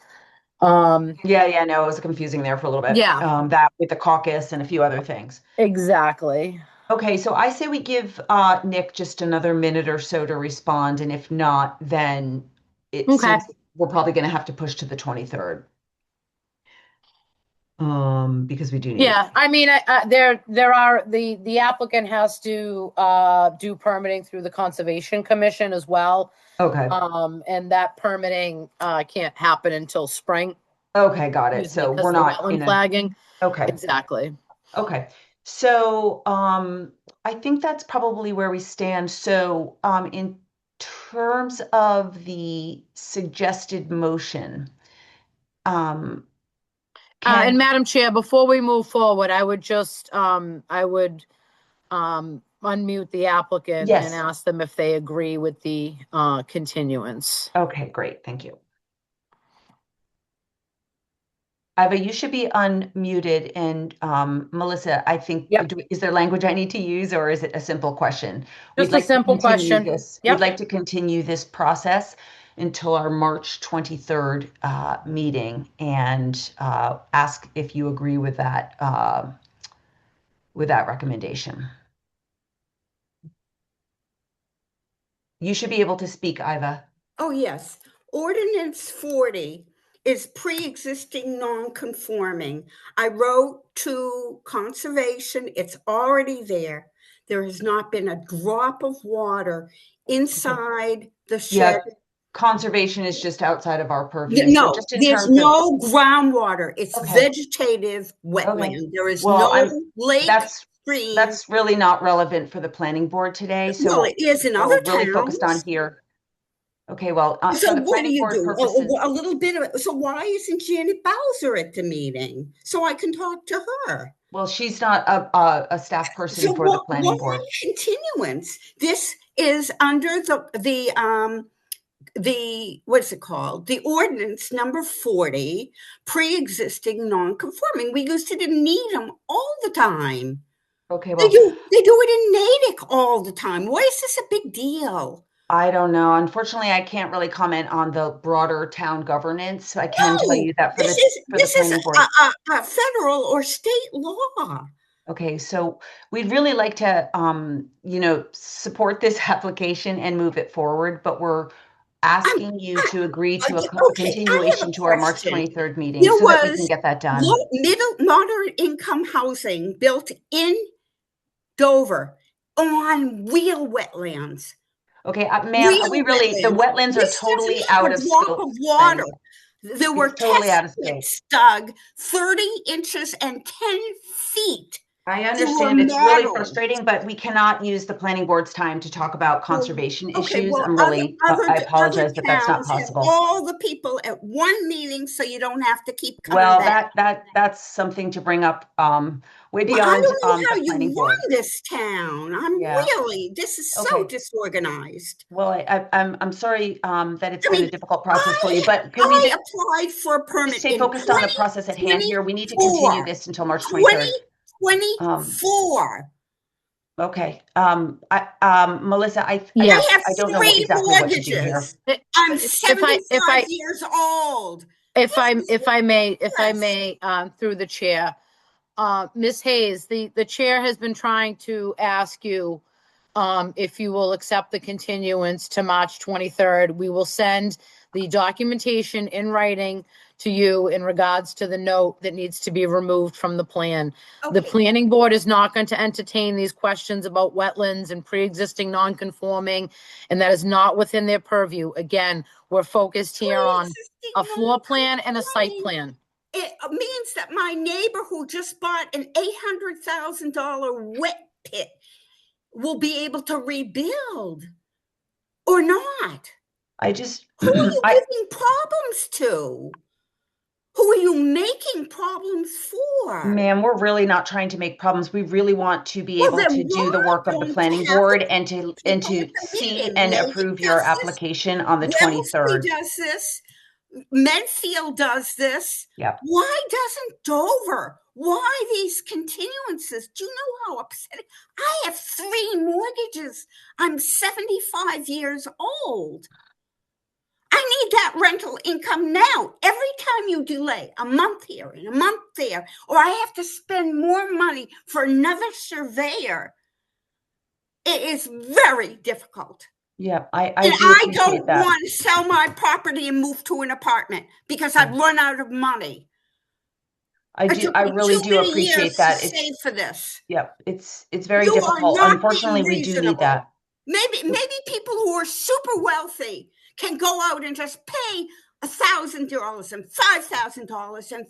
Yeah, no, it was confusing there for a little bit. Yeah. That with the caucus and a few other things. Exactly. Okay, so I say we give Nick just another minute or so to respond, and if not, then it Okay. seems we're probably going to have to push to the 23rd. Because we do need. Yeah, I mean, there are the applicant has to do permitting through the Conservation Commission as well. Okay. And that permitting can't happen until spring. Okay, got it. Excuse me, So 'cause we're of the not wetland in a. flagging. Okay. Exactly. Okay. So I think that's probably where we stand. So in terms of the suggested motion, And Madam Chair, before we move forward, I would just unmute the applicant Yes. and ask them if they agree with the continuance. Okay, great. Thank you. Iva, you should be unmuted. And Melissa, I think, Yep. is there language I need to use, or is it a simple question? Just a simple to continue question. this. Yep. We'd like to continue this process until our March 23rd meeting, and ask if you agree with that recommendation. You should be able to speak, Iva. Oh, yes. Ordinance 40 is pre-existing non-conforming. I wrote to Conservation. It's already there. There has not been a drop of water inside the shed. Conservation is just outside of our purview. No, So just in there's terms of, no groundwater. It's Okay. vegetative wetland. There is Well, no lake, that's stream. that's really not relevant for the planning board today. So Well, it is in other we're really focused on towns. here. Okay, well, So for the what do planning you board do? purposes, A little bit of it. So why isn't Janet Bowser at the meeting so I can talk to her? well, she's not a staff person So for the why planning board. continuance? This is under the what's it called? The ordinance number 40, pre-existing non-conforming. We used to need them all the time. Okay, They well, do it in Natick all the time. Why is this a big deal? I don't know. Unfortunately, I can't really comment on the broader town governance. I can tell you that for This the is planning board. a federal or state law. Okay, so we'd really like to, support this application and move it forward, but we're asking you to agree to a Okay, I have a continuation to our March question. 23rd meeting There so that we can was get that done. moderate income housing built in Dover, on real wetlands. Okay, ma'am, Real we really, the wetlands. wetlands are This totally doesn't have out a of drop scope. of water. There were It's totally test out of scope. pits dug 30 inches and 10 feet. I were understand it's really metal. frustrating, but we cannot use the planning board's time to talk about conservation Okay, issues. well, I'm really, I apologize, but that's not towns have possible. all the people at one meeting, so you don't have to keep coming Well, back. that's something to bring up way I beyond don't know how the you planning run board. this town. Yeah. This is so Okay. disorganized. Well, I'm sorry that it's I been a mean, difficult process for you, but can we I just applied for a permit stay in focused on the process at hand here? We need to continue this until March 23rd. 2024. Okay. Melissa, I Yes. I have I don't know 3 exactly what to do here. mortgages. If I'm I- 75 years old. If I may, through the chair, Ms. Hayes, the chair has been trying to ask you if you will accept the continuance to March 23rd. We will send the documentation in writing to you in regards to the note that needs to be removed from the plan. The Okay. planning board is not going to entertain these questions about wetlands and pre-existing non-conforming, and that is not within their purview. Again, we're focused here on a floor plan and a site plan. It means that my neighbor who just bought an $800,000 wet pit will be able to rebuild or not. I just, Who are you giving problems to? Who are you making problems for? ma'am, we're really not trying to make problems. We really want to be Well, able then to do the why work of the don't planning you have board the and to people at the see meeting? and Milton approve your does this. application on the Wellesley 23rd. does this. Medfield does this. Yep. Why doesn't Dover? Why these continuances? Do you know how upsetting? I have 3 mortgages. I'm 75 years old. I need that rental income now. Every time you delay a month here and a month there, or I have to spend more money for another surveyor, it is very difficult. Yeah, I And do I appreciate don't that. want to sell my property and move to an apartment because I've run out of money. I really do Too many appreciate years that. to save for this. Yep, it's very You are difficult. not Unfortunately, being we do reasonable. need that. Maybe people who are super wealthy can go out and just pay $1,000 and $5,000 and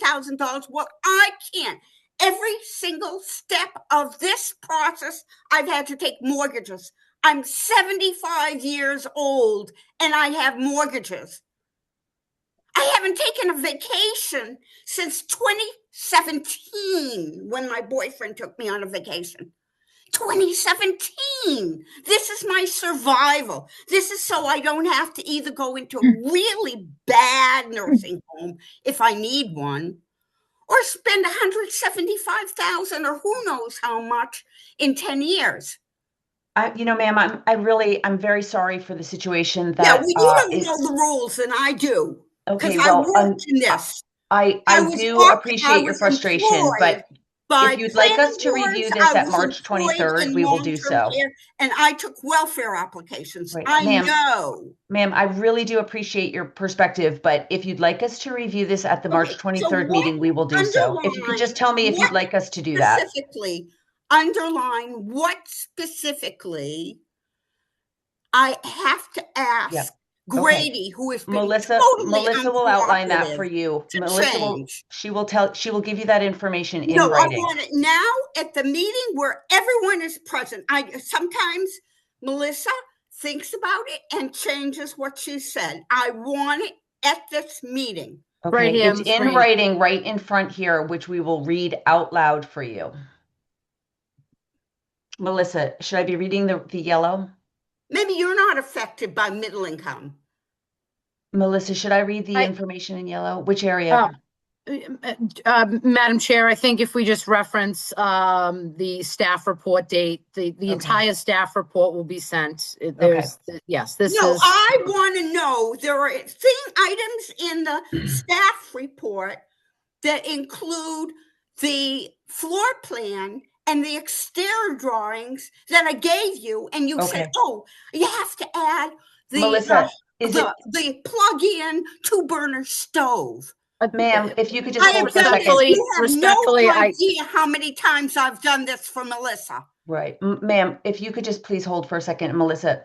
$15,000. Well, I can't. Every single step of this process, I've had to take mortgages. I'm 75 years old and I have mortgages. I haven't taken a vacation since 2017 when my boyfriend took me on a vacation. 2017. This is my survival. This is so I don't have to either go into a really bad nursing home if I need one, or spend $175,000 or who knows how much in 10 years. Ma'am, I'm very sorry for the situation that Yeah, well, you don't know the rules and I do. Okay, Because I worked in this. I do appreciate your frustration, but if you'd like us to review this at March 23rd, we will do so. And I took welfare applications. Right, I ma'am. know. Ma'am, I really do appreciate your perspective, but if you'd like us to review this at the March 23rd meeting, we will do so. If you could just tell me if you'd like us to do that. Specifically, underline what specifically I have to ask. Yep. Grady, who is Melissa will outline that for you. She will give you that information in writing. I want it now at the meeting where everyone is present. Sometimes Melissa thinks about it and changes what she said. I want it at this meeting. Okay, Right here it's on the in screen. writing right in front here, which we will read out loud for you. Melissa, should I be reading the yellow? Maybe you're not affected by middle income. Melissa, should I read the information in yellow? Which area? Madam Chair, I think if we just reference the staff report date, the entire staff report will be sent. Yes, this is. I want to know, there are items in the staff report that include the floor plan and the exterior drawings that I gave you, and you said, "Oh, you have to add the Melissa, the plug-in 2-burner stove." Ma'am, if you could just I hold have for a done second. this. You have Respectfully, no I- idea how many times I've done this for Melissa. Right. Ma'am, if you could just please hold for a second. Melissa,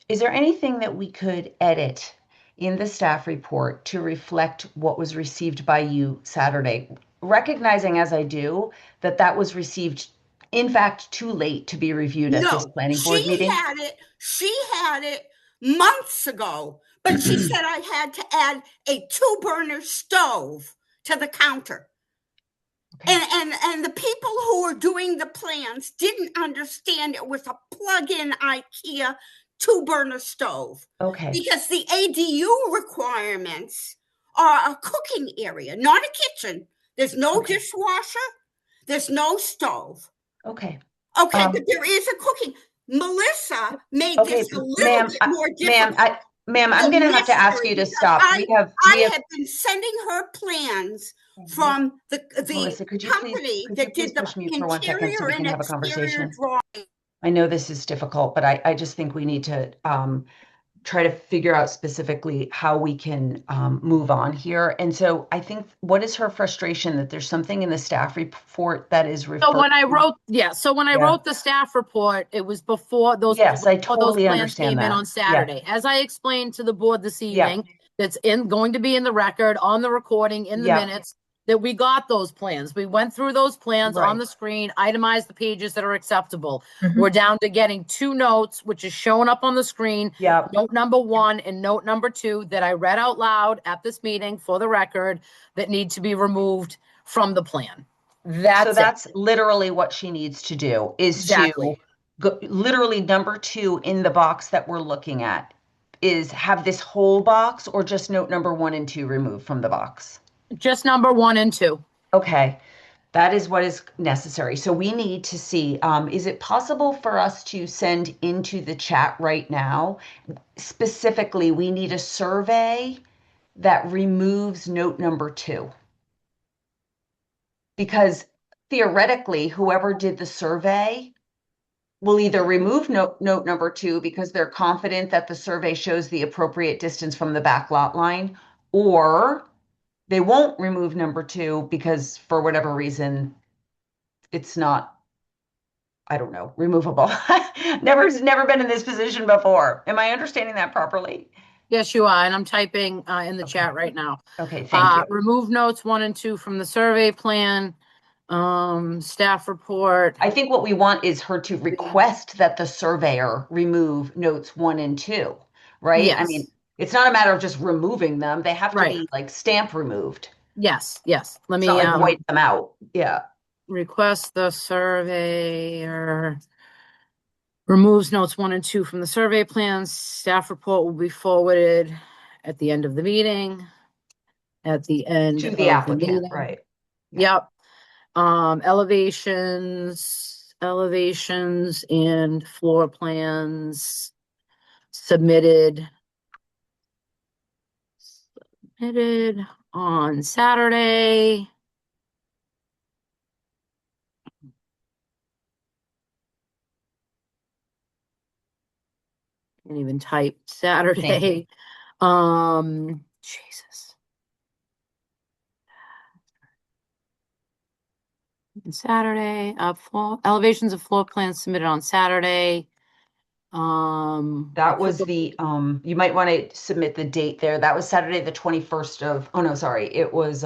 is there anything that we could edit in the staff report to reflect what was received by you Saturday? Recognizing as I do that that was received, in fact, too late to be reviewed at this No, planning board meeting? she had it months ago, but she said I had to add a 2-burner stove to the counter. Okay. And the people who were doing the plans didn't understand it was a plug-in IKEA 2-burner stove. Okay. Because the ADU requirements are a cooking area, not a kitchen. There's no Okay. dishwasher. There's no stove. Okay. Okay, but there is a cooking. Melissa made Okay, this a little ma'am, bit more difficult. Ma'am, I'm The going to have to ask you to mystery, stop. I We have, have been sending her plans from the Melissa, could you company please that did the push mute for 1 second so interior we can and have a exterior conversation? drawing. I know this is difficult, but I just think we need to try to figure out specifically how we can move on here. And so I think, what is her frustration that there's something in the staff report that is referred? So when I wrote, so when I Yeah. wrote the staff report, it was before those. Yes, I before those totally plans understand came in that. on Saturday. As I explained to the board this Yeah. evening, that's going to be in the record, on the recording, in the Yeah. minutes, that we got those plans. We went through those plans on Right. the screen, itemized the pages that are acceptable. Mhm. We're down to getting 2 notes, which is showing up on the screen. Yeah. Note number 1 and note number 2 that I read out loud at this meeting for the record that need to be removed from the plan. So that's literally what she needs to do, is Exactly. to go, literally number 2 in the box that we're looking at is have this whole box, or just note number 1 and 2 removed from the box. Just number 1 and 2. Okay, that is what is necessary. So we need to see, is it possible for us to send into the chat right now? Specifically, we need a survey that removes note number 2. Because theoretically, whoever did the survey will either remove note number 2 because they're confident that the survey shows the appropriate distance from the back lot line, or they won't remove number 2 because for whatever reason, it's not, I don't know, removable. Never been in this position before. Am I understanding that properly? Yes, you are, and I'm typing in the Okay. chat right now. Okay, thank you. Remove notes 1 and 2 from the survey plan, staff report. I think what we want is her to request that the surveyor remove notes 1 and 2, right? I Yes. mean, it's not a matter of just removing them. They have to Right. be like stamp removed. Yes. Let It's me not like white them out. Yeah. request the surveyor removes notes 1 and 2 from the survey plans. Staff report will be forwarded at the end of the meeting. At the end To of the applicant, meeting. right? Yep. Elevations and floor plans submitted on Saturday. Can't even type Saturday. Jesus. Saturday, elevations of floor plans submitted on Saturday. That was the, you might want to submit the date there. That was Saturday, the 21st of, oh no, sorry. It was,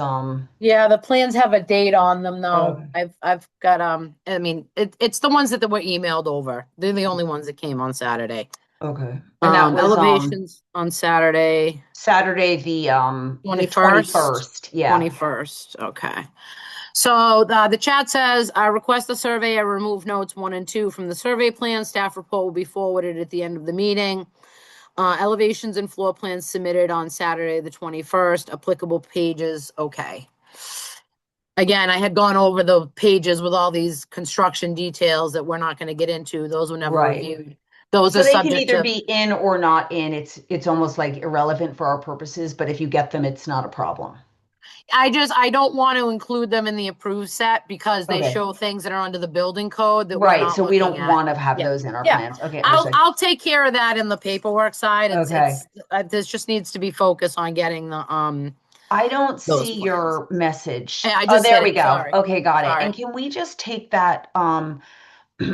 Yeah, the plans have a date on them though. Okay. I've got, I mean, it's the ones that were emailed over. They're the only ones that came on Saturday. okay. And that was, Elevations on Saturday, Saturday, the 21st. 21st. Yeah. 21st. Okay. So the chat says, I request the survey. I remove notes 1 and 2 from the survey plan. Staff report will be forwarded at the end of the meeting. Elevations and floor plans submitted on Saturday, the 21st. Applicable pages. Okay. Again, I had gone over the pages with all these construction details that we're not going to get into. Those were never Right. reviewed. Those So are they can subject either to. be in or not in. It's almost like irrelevant for our purposes, but if you get them, it's not a problem. I don't want to include them in the approved set because they Okay. show things that are under the building code that we're Right, not so we don't looking at. want to have Yeah. those in our Yeah. plans. Okay, I'll understood. I'll take care of that in the paperwork side. Okay. This just needs to be focused on getting the I don't those see plans. your message. I Oh, just there hit we it, go. sorry. Okay, got it. Sorry. And can we just take that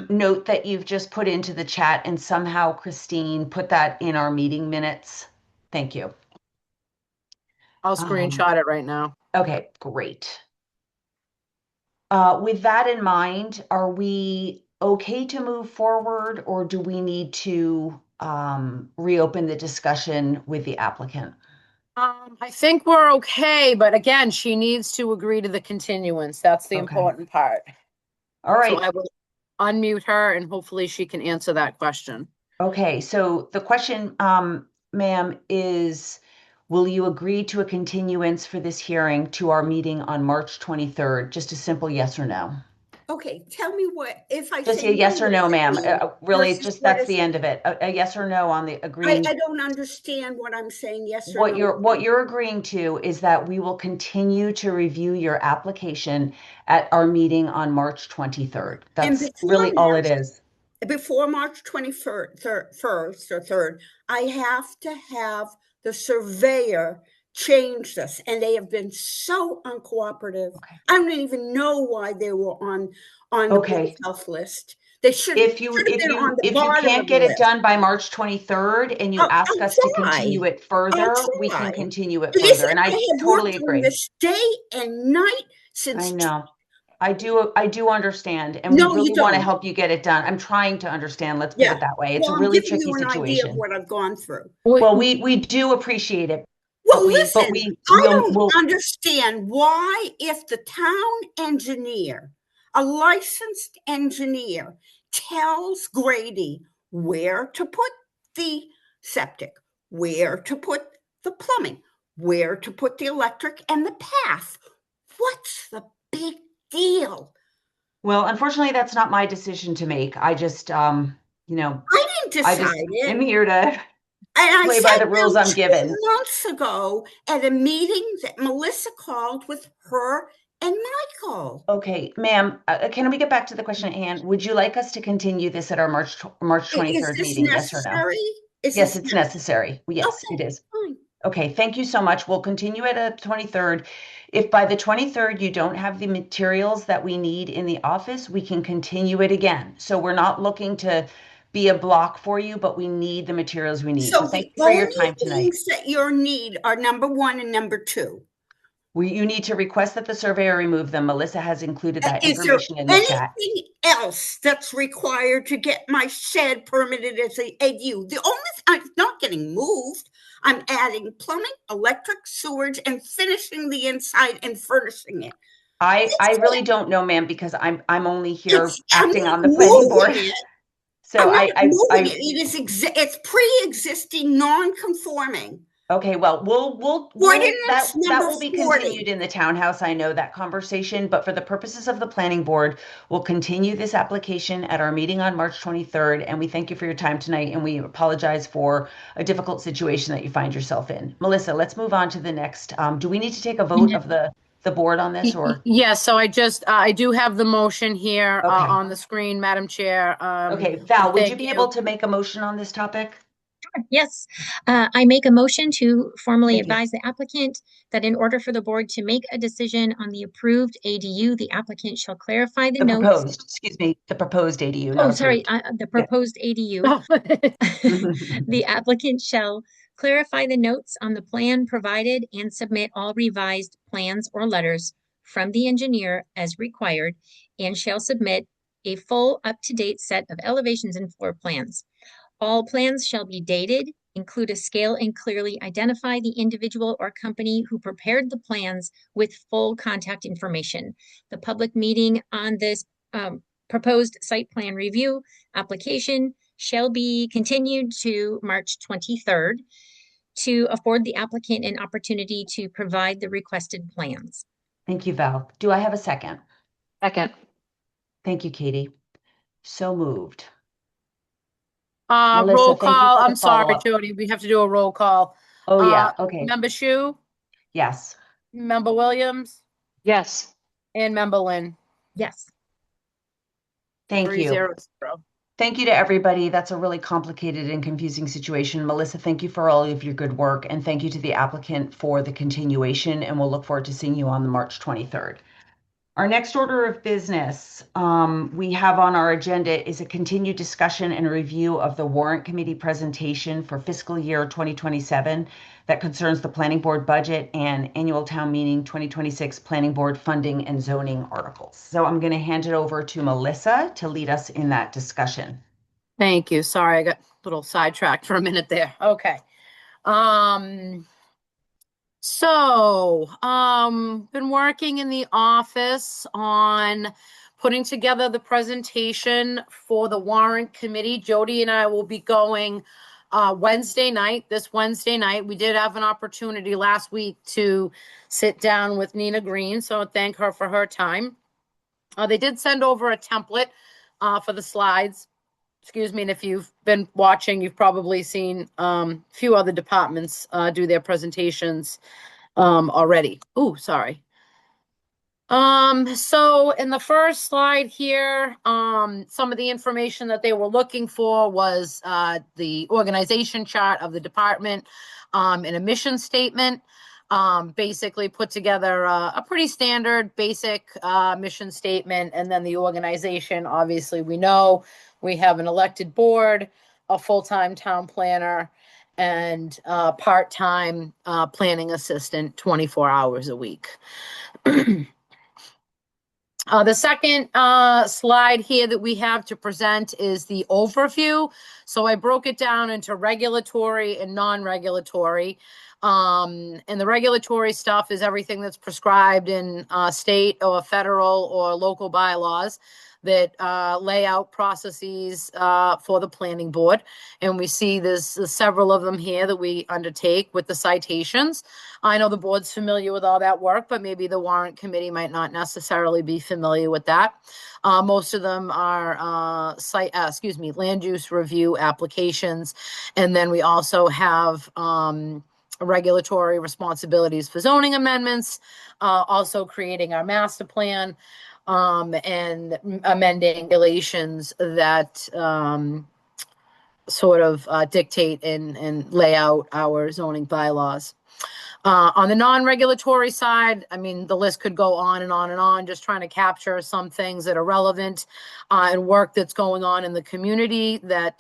note that you've just put into the chat and somehow, Christine, put that in our meeting minutes? Thank you. I'll screenshot it right now. Okay, great. With that in mind, are we okay to move forward, or do we need to reopen the discussion with the applicant? I think we're okay, but again, she needs to agree to the continuance. That's the Okay. important part. All So right. I will unmute her and hopefully she can answer that question. Okay, so the question, ma'am, is will you agree to a continuance for this hearing to our meeting on March 23rd? Just a simple yes or no. Okay, tell me what, if I Just say a yes or no, what ma'am. it means Really, versus just what that's is the it? end of it. A yes or no on the I agreeing. don't understand what I'm saying, yes or What no. you're agreeing to is that we will continue to review your application at our meeting on March 23rd. And That's really all it is. before March 21st or 3rd, I have to have the surveyor change this, and they have been so uncooperative. Okay. I don't even know why they were on the Board Okay. of Health list. They should have been on the If you bottom can't of the get it list. done by March 23rd and you ask I'll us to try. continue it I'll further, we try. can continue it Listen, further. And I have totally worked on agree. this day and night since. I know. I do understand, and we No, you really want to don't. help you get it done. I'm trying to understand. Let's put Yeah. it that way. It's Well, a I'm really giving tricky you an idea of situation. what I've gone through. Well, we do appreciate it. Well, But listen, I don't we'll understand why, if the town engineer, a licensed engineer, tells Grady where to put the septic, where to put the plumbing, where to put the electric and the path, what's the big deal? well, unfortunately, that's not my decision to make. I just I didn't I decide just it. am here to And I play by sat the rules down I'm 2 given. months ago at a meeting that Melissa called with her and Michael. Okay, ma'am, can we get back to the question at hand? Would you like us to continue this at our March Is 23rd this meeting? Yes or no? necessary? Yes, it's necessary. Yes, Okay, it is. fine. Okay, thank you so much. We'll continue at the 23rd. If by the 23rd you don't have the materials that we need in the office, we can continue it again. So we're not looking to be a block for you, but we need the materials we need. So So thank the you for your only time tonight. things that you need are number 1 and number 2. You need to request that the surveyor remove them. Melissa has included that Is there information in the chat. anything else that's required to get my shed permitted as a ADU? The only I'm not getting moved. I'm adding plumbing, electric, sewage, and finishing the inside and furnishing it. I really don't know, ma'am, because I'm only here I'm acting not on the planning board. moving it. So I'm not moving I it. It's pre-existing, non-conforming. okay, well, Ordinance that number will be 40. continued in the townhouse. I know that conversation, but for the purposes of the planning board, we'll continue this application at our meeting on March 23rd. And we thank you for your time tonight, and we apologize for a difficult situation that you find yourself in. Melissa, let's move on to the next. Do we need to take a vote of the board on this, or? Yes, so I do have the motion here Okay. on the screen, Madam Chair. Okay, Val, would you thank be you. able to make a motion on this topic? Yes, I make a motion to formally Thank you. advise the applicant that in order for the board to make a decision on the approved ADU, the applicant shall clarify the The notes. proposed, excuse me, the proposed ADU, not Oh, sorry, approved. the proposed ADU. The applicant shall clarify the notes on the plan provided and submit all revised plans or letters from the engineer as required, and shall submit a full up-to-date set of elevations and floor plans. All plans shall be dated, include a scale, and clearly identify the individual or company who prepared the plans with full contact information. The public meeting on this proposed site plan review application shall be continued to March 23rd to afford the applicant an opportunity to provide the requested plans. Thank you, Val. Do I have a second? Second. Thank you, Katie. So moved. Roll Melissa, thank you call. for the I'm sorry, follow-up. Jody. We have to do a roll call. Oh, yeah, okay. Member Shu, Yes. Member Williams, Yes. and Member Lynn. Yes. Thank you. 3-0-0. Thank you to everybody. That's a really complicated and confusing situation. Melissa, thank you for all of your good work, and thank you to the applicant for the continuation, and we'll look forward to seeing you on the March 23rd. Our next order of business we have on our agenda is a continued discussion and review of the warrant committee presentation for fiscal year 2027 that concerns the planning board budget and annual town meeting 2026 planning board funding and zoning articles. So I'm going to hand it over to Melissa to lead us in that discussion. Thank you. Sorry, I got a little sidetracked for a minute there. Okay. Been working in the office on putting together the presentation for the warrant committee. Jody and I will be going this Wednesday night. We did have an opportunity last week to sit down with Nina Green, so thank her for her time. They did send over a template for the slides. Excuse me, and if you've been watching, you've probably seen a few other departments do their presentations already. Oh, sorry. So in the first slide here, some of the information that they were looking for was the organization chart of the department, an emission statement, basically put together a pretty standard basic mission statement, and then the organization. Obviously, we know we have an elected board, a full-time town planner, and part-time planning assistant 24 hours a week. The second slide here that we have to present is the overview. So I broke it down into regulatory and non-regulatory. And the regulatory stuff is everything that's prescribed in state or federal or local bylaws that lay out processes for the planning board. And we see there's several of them here that we undertake with the citations. I know the board's familiar with all that work, but maybe the warrant committee might not necessarily be familiar with that. Most of them are land use review applications. And then we also have regulatory responsibilities for zoning amendments, also creating our master plan, and amending regulations that sort of dictate and lay out our zoning bylaws. On the non-regulatory side, I mean, the list could go on and on and on, just trying to capture some things that are relevant and work that's going on in the community that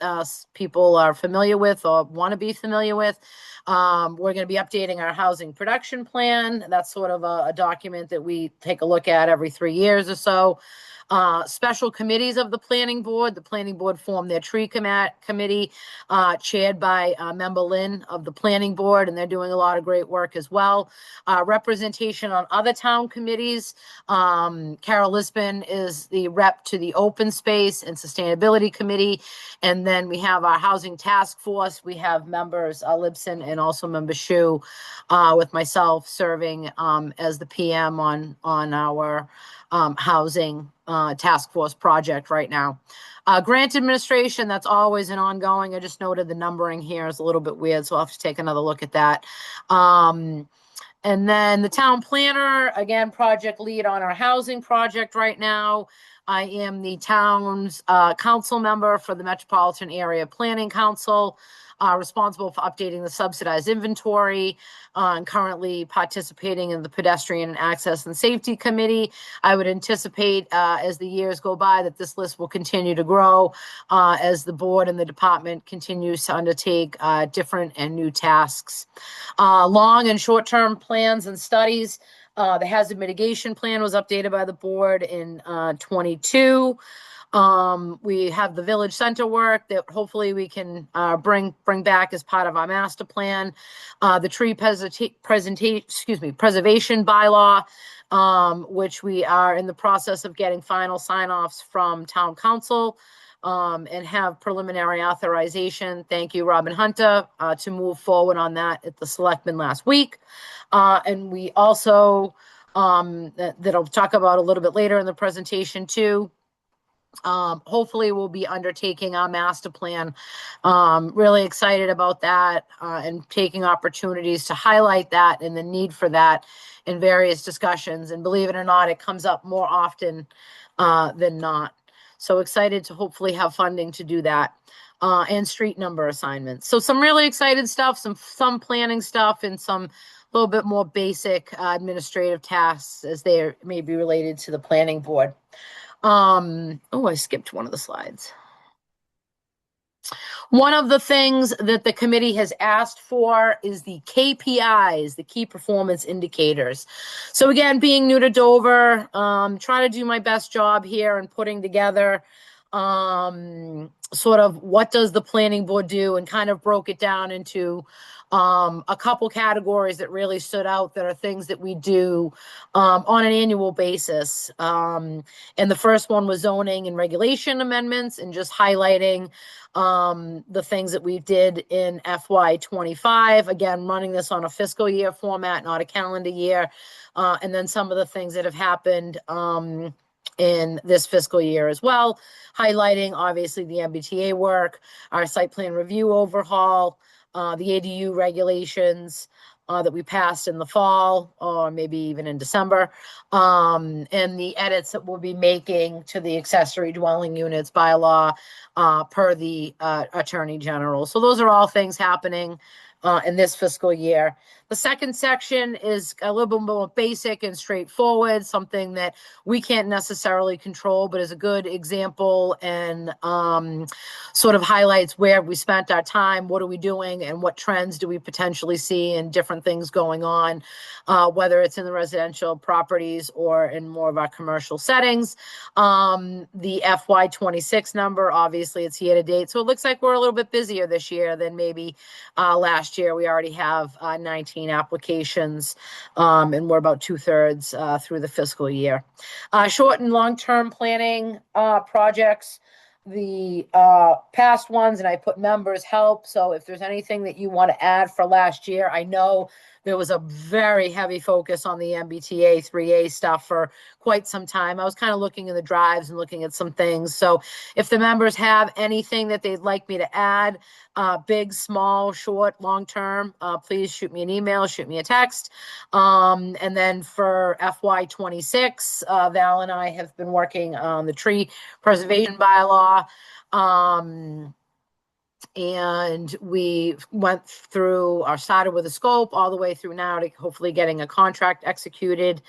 people are familiar with or want to be familiar with. We're going to be updating our housing production plan. That's sort of a document that we take a look at every 3 years or so. Special committees of the planning board. The planning board formed their tree committee, chaired by member Lynn of the planning board, and they're doing a lot of great work as well. Representation on other town committees. Carol Lisbon is the rep to the open space and sustainability committee. And then we have our housing task force. We have members Libson and also member Shu, with myself serving as the PM on our housing task force project right now. Grant administration, that's always an ongoing. I just noted the numbering here is a little bit weird, so I'll have to take another look at that. And then the town planner, again, project lead on our housing project right now. I am the town's council member for the Metropolitan Area Planning Council, responsible for updating the subsidized inventory, and currently participating in the Pedestrian Access and Safety Committee. I would anticipate as the years go by that this list will continue to grow as the board and the department continues to undertake different and new tasks. Long and short-term plans and studies. The hazard mitigation plan was updated by the board in 22. We have the village center work that hopefully we can bring back as part of our master plan. The tree preservation bylaw, which we are in the process of getting final sign-offs from town council, and have preliminary authorization. Thank you, Robin Hunter, to move forward on that at the selectmen last week. And we also, that I'll talk about a little bit later in the presentation too, hopefully we'll be undertaking our master plan. Really excited about that, and taking opportunities to highlight that and the need for that in various discussions. And believe it or not, it comes up more often than not. So excited to hopefully have funding to do that. And street number assignments. So some really excited stuff, some planning stuff, and some little bit more basic administrative tasks as they may be related to the planning board. Oh, I skipped one of the slides. One of the things that the committee has asked for is the KPIs, the key performance indicators. So again, being new to Dover, try to do my best job here and putting together sort of what does the planning board do, and kind of broke it down into a couple categories that really stood out that are things that we do on an annual basis. And the first one was zoning and regulation amendments, and just highlighting the things that we did in FY25. Again, running this on a fiscal year format, not a calendar year. And then some of the things that have happened in this fiscal year as well, highlighting obviously the MBTA work, our site plan review overhaul, the ADU regulations that we passed in the fall, or maybe even in December, and the edits that we'll be making to the accessory dwelling units bylaw per the Attorney General. So those are all things happening in this fiscal year. The second section is a little bit more basic and straightforward, something that we can't necessarily control, but is a good example and sort of highlights where we spent our time, what are we doing, and what trends do we potentially see, and different things going on, whether it's in the residential properties or in more of our commercial settings. The FY26 number, obviously it's year to date, so it looks like we're a little bit busier this year than maybe last year. We already have 19 applications, and we're about 2/3 through the fiscal year. Short and long-term planning projects, the past ones, and I put members help. So if there's anything that you want to add for last year, I know there was a very heavy focus on the MBTA 3A stuff for quite some time. I was kind of looking in the drives and looking at some things. So if the members have anything that they'd like me to add, big, small, short, long term, please shoot me an email, shoot me a text. And then for FY26, Val and I have been working on the tree preservation bylaw. And we went through, or started with a scope all the way through now to hopefully getting a contract executed.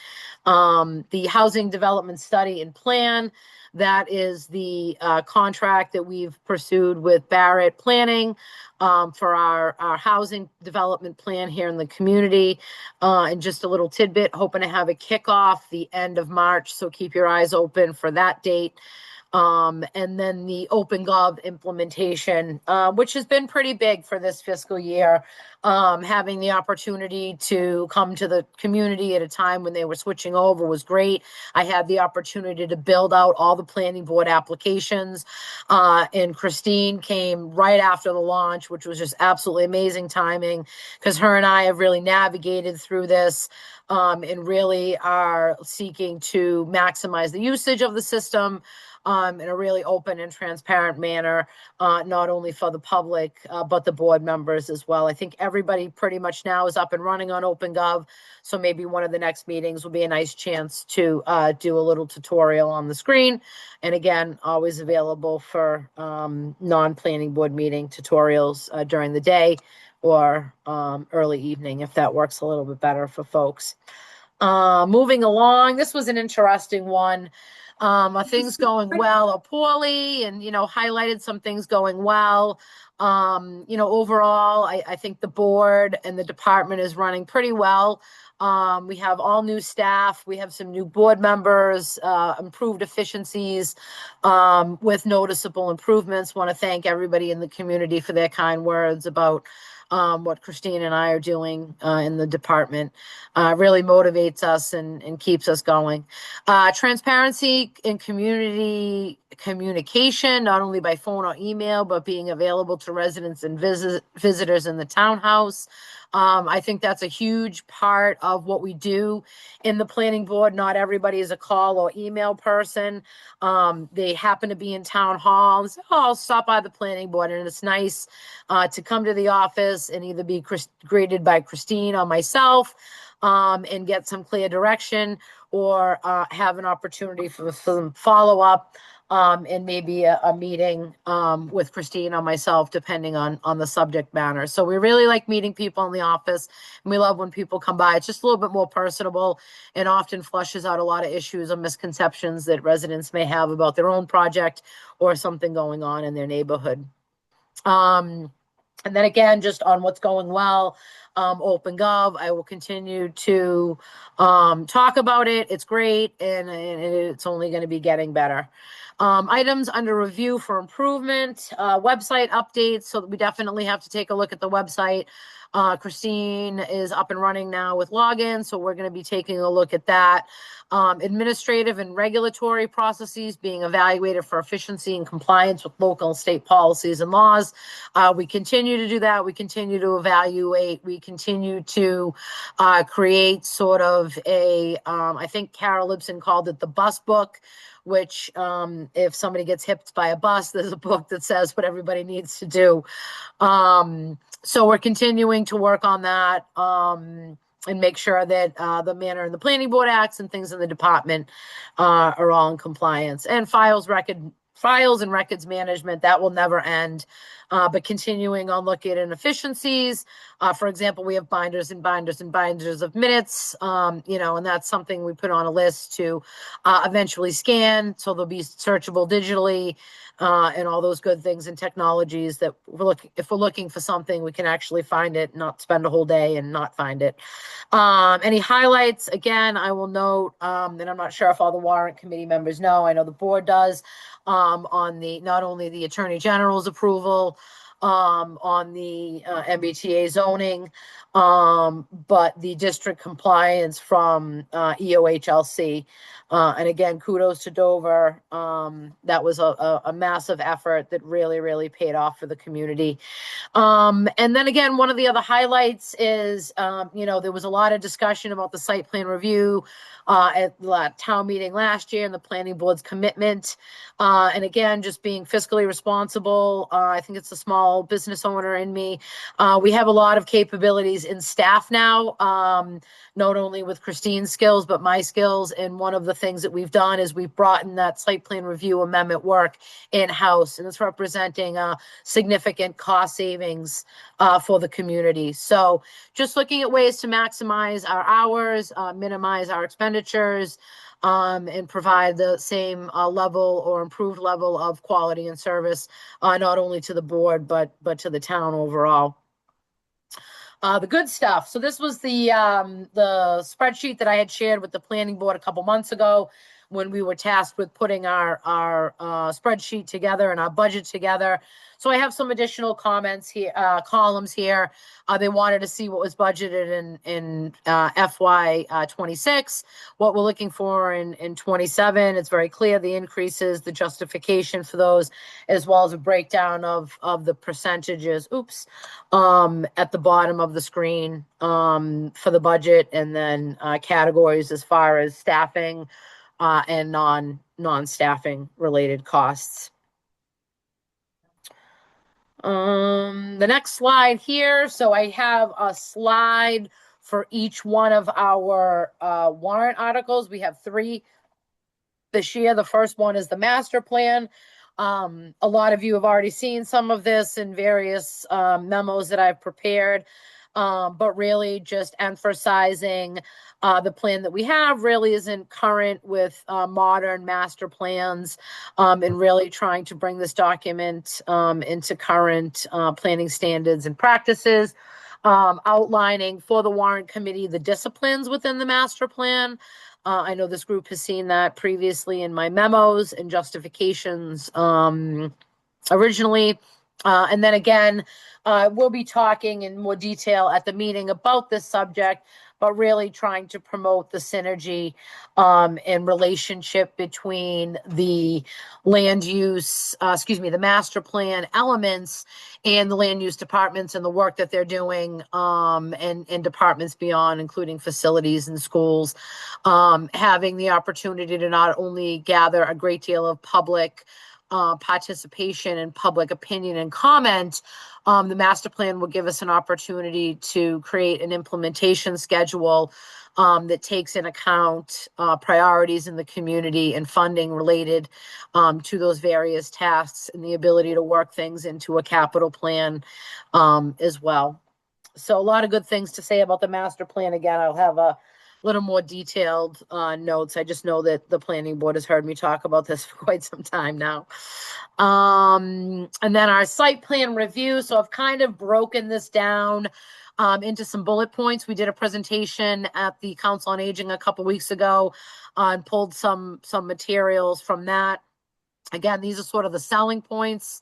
The housing development study and plan, that is the contract that we've pursued with Barrett Planning for our housing development plan here in the community. And just a little tidbit, hoping to have a kickoff the end of March, so keep your eyes open for that date. And then the OpenGov implementation, which has been pretty big for this fiscal year, having the opportunity to come to the community at a time when they were switching over was great. I had the opportunity to build out all the planning board applications, and Christine came right after the launch, which was just absolutely amazing timing, because her and I have really navigated through this and really are seeking to maximize the usage of the system in a really open and transparent manner, not only for the public, but the board members as well. I think everybody pretty much now is up and running on OpenGov, so maybe one of the next meetings will be a nice chance to do a little tutorial on the screen. And again, always available for non-planning board meeting tutorials during the day or early evening, if that works a little bit better for folks. Moving along, this was an interesting one. Are things going well or poorly? And, highlighted some things going well. Overall, I think the board and the department is running pretty well. We have all new staff. We have some new board members, improved efficiencies with noticeable improvements. Want to thank everybody in the community for their kind words about what Christine and I are doing in the department. Really motivates us and keeps us going. Transparency and community communication, not only by phone or email, but being available to residents and visitors in the townhouse. I think that's a huge part of what we do in the planning board. Not everybody is a call or email person. They happen to be in town hall. So, I'll stop by the planning board, and it's nice to come to the office and either be greeted by Christine or myself and get some clear direction, or have an opportunity for some follow-up and maybe a meeting with Christine or myself, depending on the subject matter. So we really like meeting people in the office, and we love when people come by. It's just a little bit more personable and often flushes out a lot of issues or misconceptions that residents may have about their own project or something going on in their neighborhood. And then again, just on what's going well, OpenGov, I will continue to talk about it. It's great, and it's only going to be getting better. Items under review for improvement, website updates. So we definitely have to take a look at the website. Christine is up and running now with login, so we're going to be taking a look at that. Administrative and regulatory processes being evaluated for efficiency and compliance with local and state policies and laws. We continue to do that. We continue to evaluate. We continue to create sort of a, I think Carol Lipson called it the bus book, which if somebody gets hit by a bus, there's a book that says what everybody needs to do. So we're continuing to work on that and make sure that the manner in the planning board acts and things in the department are all in compliance. And files and records management, that will never end, but continuing on looking at inefficiencies. For example, we have binders and binders and binders of minutes, and that's something we put on a list to eventually scan, so they'll be searchable digitally, and all those good things and technologies that if we're looking for something, we can actually find it, not spend a whole day and not find it. Any highlights? Again, I will note, and I'm not sure if all the warrant committee members know, I know the board does, on not only the Attorney General's approval, on the MBTA zoning, but the district compliance from EOHLC. And again, kudos to Dover. That was a massive effort that really, really paid off for the community. And then again, one of the other highlights is, there was a lot of discussion about the site plan review at the town meeting last year and the planning board's commitment. And again, just being fiscally responsible. I think it's a small business owner in me. We have a lot of capabilities in staff now, not only with Christine's skills, but my skills. And one of the things that we've done is we've brought in that site plan review amendment work in-house, and it's representing significant cost savings for the community. So just looking at ways to maximize our hours, minimize our expenditures, and provide the same level or improved level of quality and service, not only to the board, but to the town overall. The good stuff. So this was the spreadsheet that I had shared with the planning board a couple months ago when we were tasked with putting our spreadsheet together and our budget together. So I have some additional comments here, columns here. They wanted to see what was budgeted in FY 26, what we're looking for in 27. It's very clear the increases, the justification for those, as well as a breakdown of the percentages. At the bottom of the screen for the budget, and then categories as far as staffing and non-staffing related costs. The next slide here. So I have a slide for each one of our warrant articles. We have 3 this year. The first one is the master plan. A lot of you have already seen some of this in various memos that I've prepared, but really just emphasizing the plan that we have really isn't current with modern master plans, and really trying to bring this document into current planning standards and practices, outlining for the warrant committee the disciplines within the master plan. I know this group has seen that previously in my memos and justifications originally. And then again, we'll be talking in more detail at the meeting about this subject, but really trying to promote the synergy and relationship between the land use, the master plan elements and the land use departments and the work that they're doing, and departments beyond, including facilities and schools, having the opportunity to not only gather a great deal of public participation and public opinion and comment, The master plan will give us an opportunity to create an implementation schedule that takes in account priorities in the community and funding related to those various tasks, and the ability to work things into a capital plan as well. So a lot of good things to say about the master plan. Again, I'll have a little more detailed notes. I just know that the planning board has heard me talk about this for quite some time now. And then our site plan review. So I've kind of broken this down into some bullet points. We did a presentation at the Council on Aging a couple weeks ago and pulled some materials from that. Again, these are sort of the selling points.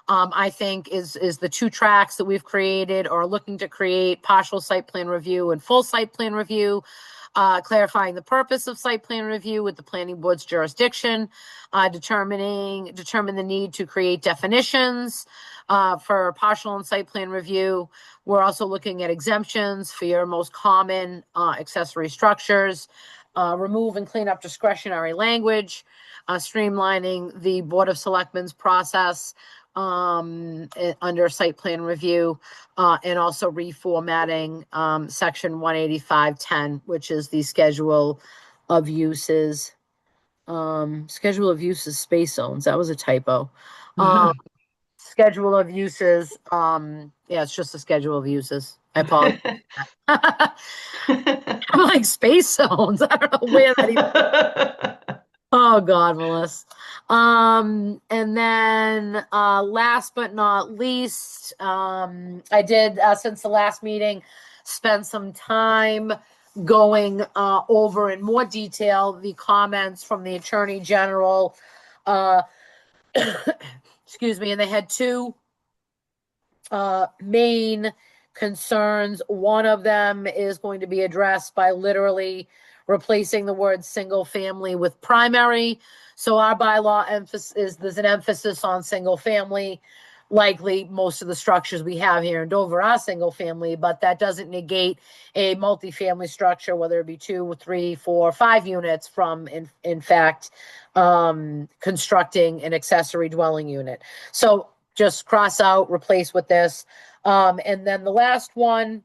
I think is the 2 tracks that we've created or looking to create: partial site plan review and full site plan review. Clarifying the purpose of site plan review with the planning board's jurisdiction, determine the need to create definitions for partial and site plan review. We're also looking at exemptions for your most common accessory structures, remove and clean up discretionary language, streamlining the Board of Selectmen's process under site plan review, and also reformatting section 185.10, which is the schedule of uses. Schedule of uses space zones. That was a typo. Schedule of uses. Yeah, it's just a schedule of uses. I apologize. I'm like, space zones. I don't know where that even. Oh God, Melissa. And then last but not least, I did since the last meeting spend some time going over in more detail the comments from the Attorney General. Excuse me, and they had 2 main concerns. One of them is going to be addressed by literally replacing the word single family with primary. So our bylaw emphasis, there's an emphasis on single family. Likely most of the structures we have here in Dover are single family, but that doesn't negate a multifamily structure, whether it be 2, 3, 4, 5 units from, in fact, constructing an accessory dwelling unit. So just cross out, replace with this. And then the last one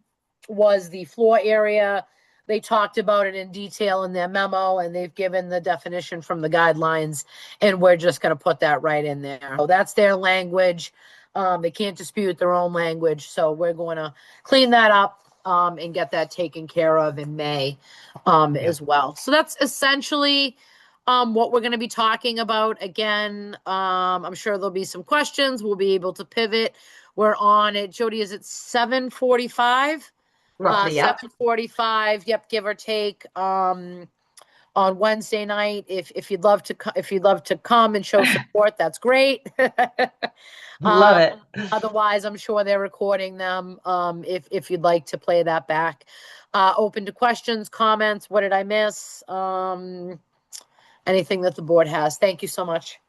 was the floor area. They talked about it in detail in their memo, and they've given the definition from the guidelines, and we're just going to put that right in there. So that's their language. They can't dispute their own language, so we're going to clean that up and get that taken care of in May as well. So that's essentially what we're going to be talking about. Again, I'm sure there'll be some questions. We'll be able to pivot. We're on it. Jody, is it 7:45? Roughly, yeah. 7:45, yep, give or take, on Wednesday night. If you'd love to come and show support, that's great. Love it. Otherwise, I'm sure they're recording them. If you'd like to play that back. Open to questions, comments. What did I miss? Anything that the board has. Thank you so much.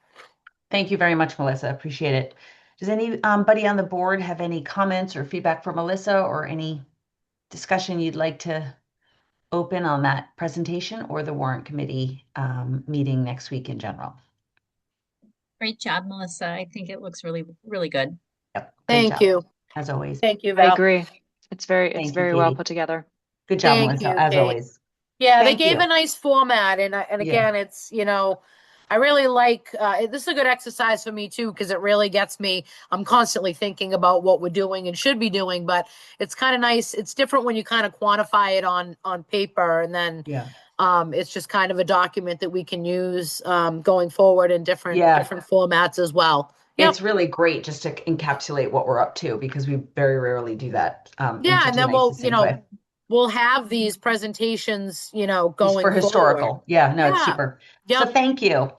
Thank you very much, Melissa. Appreciate it. Does anybody on the board have any comments or feedback for Melissa, or any discussion you'd like to open on that presentation or the warrant committee meeting next week in general? Great job, Melissa. I think it looks really, really good. Yep. Thank you. As always. Thank you, I Val. agree. It's very Thank you, well Katie. put together. Good job, Thank Melissa, you, as Kate. always. Yeah, they Thank gave you. a nice format, and again, it's, I really like, this is a good exercise for me too, because it really gets me, I'm constantly thinking about what we're doing and should be doing, but it's kind of nice. It's different when you kind of quantify it on paper, and then Yeah. it's just kind of a document that we can use going forward in different formats as well. Yep. It's really great just to encapsulate what we're up to, because we very rarely do that. Yeah, and then we'll have these presentations, going for historical. forward. Yeah, no, it's Yeah. super. Yep. So thank you.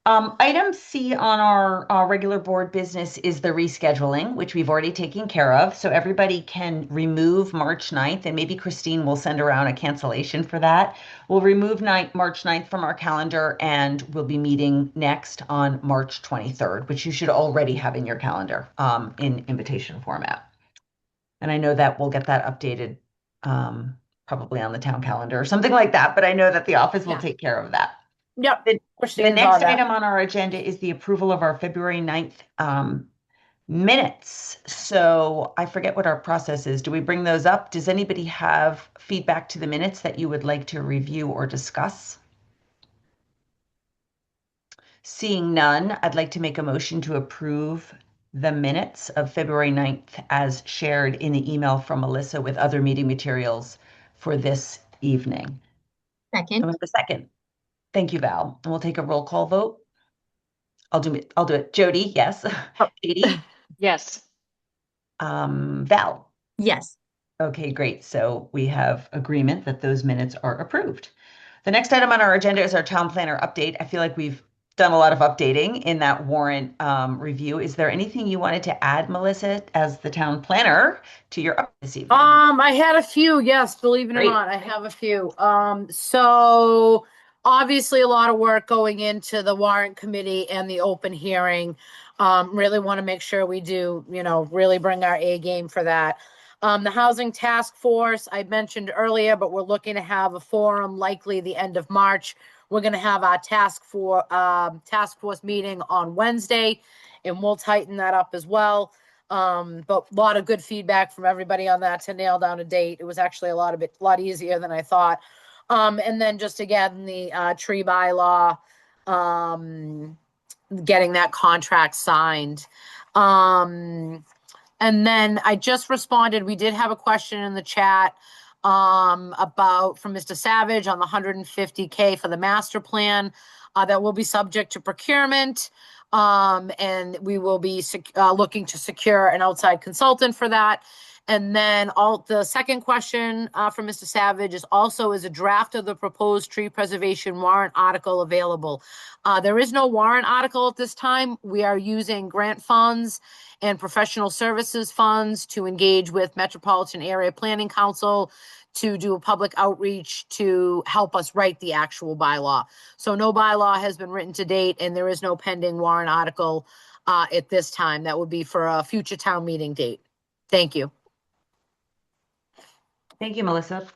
Item C on our regular board business is the rescheduling, which we've already taken care of. So everybody can remove March 9th, and maybe Christine will send around a cancellation for that. We'll remove March 9th from our calendar, and we'll be meeting next on March 23rd, which you should already have in your calendar in invitation format. And I know that we'll get that updated probably on the town calendar or something like that, but I know that the office will take care of that. Yep. The next item on our agenda is the approval of our February 9th Minutes. So I forget what our process is. Do we bring those up? Does anybody have feedback to the minutes that you would like to review or discuss? Seeing none, I'd like to make a motion to approve the minutes of February 9th as shared in the email from Melissa with other meeting materials for this evening. Do we Second, have a second? Thank you, Val. And we'll take a roll call vote. I'll do it. Jody, yes. Katie, Yes. Val. yes. Okay, great. So we have agreement that those minutes are approved. The next item on our agenda is our town planner update. I feel like we've done a lot of updating in that warrant review. Is there anything you wanted to add, Melissa, as the town planner to your update this evening? I had a few, yes, believe it or Great. not, I have a few. So obviously a lot of work going into the warrant committee and the open hearing. Really want to make sure we do, really bring our A game for that. The housing task force, I mentioned earlier, but we're looking to have a forum likely the end of March. We're going to have our task force meeting on Wednesday, and we'll tighten that up as well. But a lot of good feedback from everybody on that to nail down a date. It was actually a lot easier than I thought. And then just again, the tree bylaw, getting that contract signed. And then I just responded, we did have a question in the chat about from Mr. Savage on the 150K for the master plan that will be subject to procurement. And we will be looking to secure an outside consultant for that. And then the second question from Mr. Savage is a draft of the proposed tree preservation warrant article available. There is no warrant article at this time. We are using grant funds and professional services funds to engage with Metropolitan Area Planning Council to do a public outreach to help us write the actual bylaw. So no bylaw has been written to date, and there is no pending warrant article at this time. That would be for a future town meeting date. Thank you. Thank you, Melissa.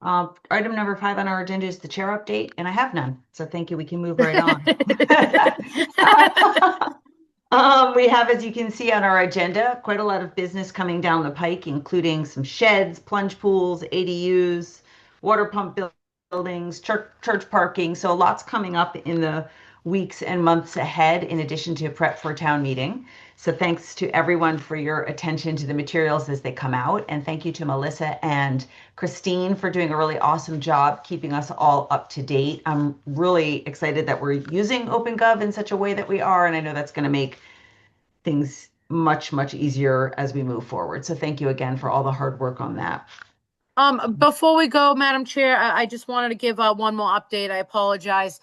Item number 5 on our agenda is the chair update, and I have none. So thank you. We can move right on. We have, as you can see on our agenda, quite a lot of business coming down the pike, including some sheds, plunge pools, ADUs, water pump buildings, church parking. So lots coming up in the weeks and months ahead, in addition to prep for town meeting. So thanks to everyone for your attention to the materials as they come out. And thank you to Melissa and Christine for doing a really awesome job keeping us all up to date. I'm really excited that we're using OpenGov in such a way that we are. And I know that's going to make things much, much easier as we move forward. So thank you again for all the hard work on that. Before we go, Madam Chair, I just wanted to give one more update. I apologize.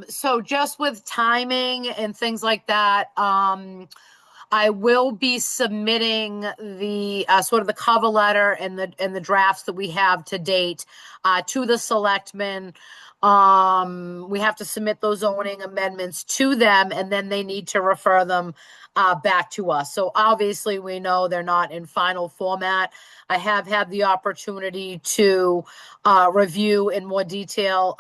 So just with timing and things like that, I will be submitting the sort of the cover letter and the drafts that we have to date to the selectmen. We have to submit those zoning amendments to them, and then they need to refer them back to us. So obviously we know they're not in final format. I have had the opportunity to review in more detail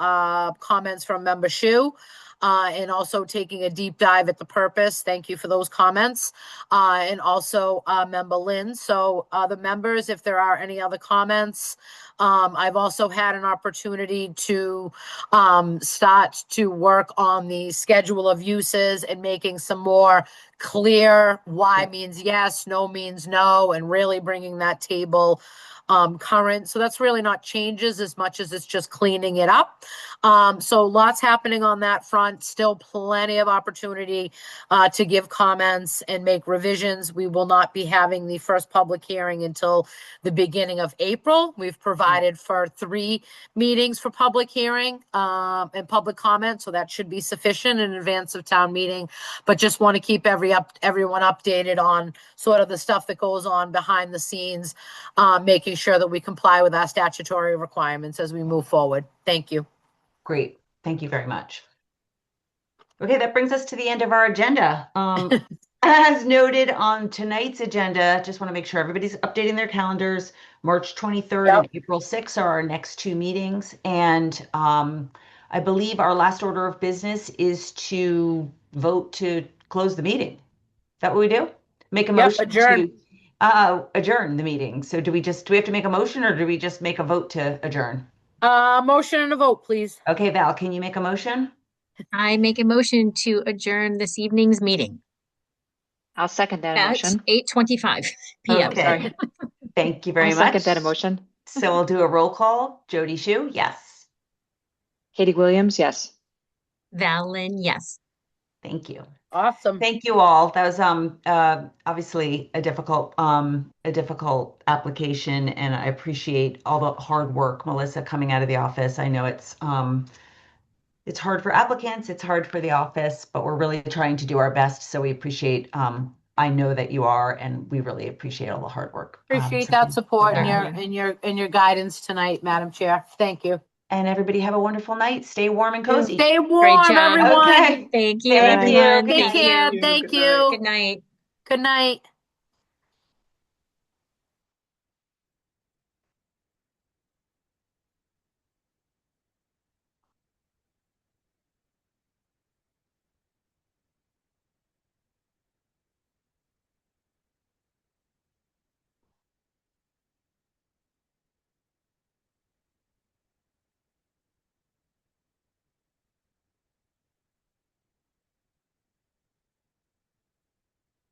comments from Member Shu. And also taking a deep dive at the purpose. Thank you for those comments. And also Member Lynn. So the members, if there are any other comments, I've also had an opportunity to start to work on the schedule of uses and making some more clear why means yes, no means no, and really bringing that table current. So that's really not changes as much as it's just cleaning it up. So lots happening on that front. Still plenty of opportunity to give comments and make revisions. We will not be having the first public hearing until the beginning of April. We've provided for 3 meetings for public hearing and public comment, so that should be sufficient in advance of town meeting. But just want to keep everyone updated on sort of the stuff that goes on behind the scenes, making sure that we comply with our statutory requirements as we move forward. Thank you. Great. Thank you very much. Okay, that brings us to the end of our agenda. As noted on tonight's agenda, just want to make sure everybody's updating their calendars. March 23rd and April 6th are our next 2 meetings. And I believe our last order of business is to vote to close the meeting. Is that what we do? make a Yep, motion adjourn. to adjourn the meeting. So do we have to make a motion or do we just make a vote to adjourn? Motion and a vote, please. Okay, Val, can you make a motion? I make a motion to adjourn this evening's meeting I'll second that at emotion. 8:25 p.m. Okay. Sorry. Thank you very I'll much. second that emotion. So we'll do a roll call. Jody Shu, yes. Katie Williams, yes. Val Lynn, yes. Thank you. Awesome. Thank you all. That was obviously a difficult application, and I appreciate all the hard work, Melissa, coming out of the office. I know it's hard for applicants, it's hard for the office, but we're really trying to do our best. So we appreciate I know that you are, and we really appreciate all the hard work. Appreciate So that thank you support for and that. your guidance tonight, Madam Chair. Thank you. And everybody have a wonderful night. Stay warm and cozy. Stay warm, job. everyone. Okay. Thank you, Thank you. everyone. Good Take night. care. Thank you. Thank Good night. you. Good night. Good night.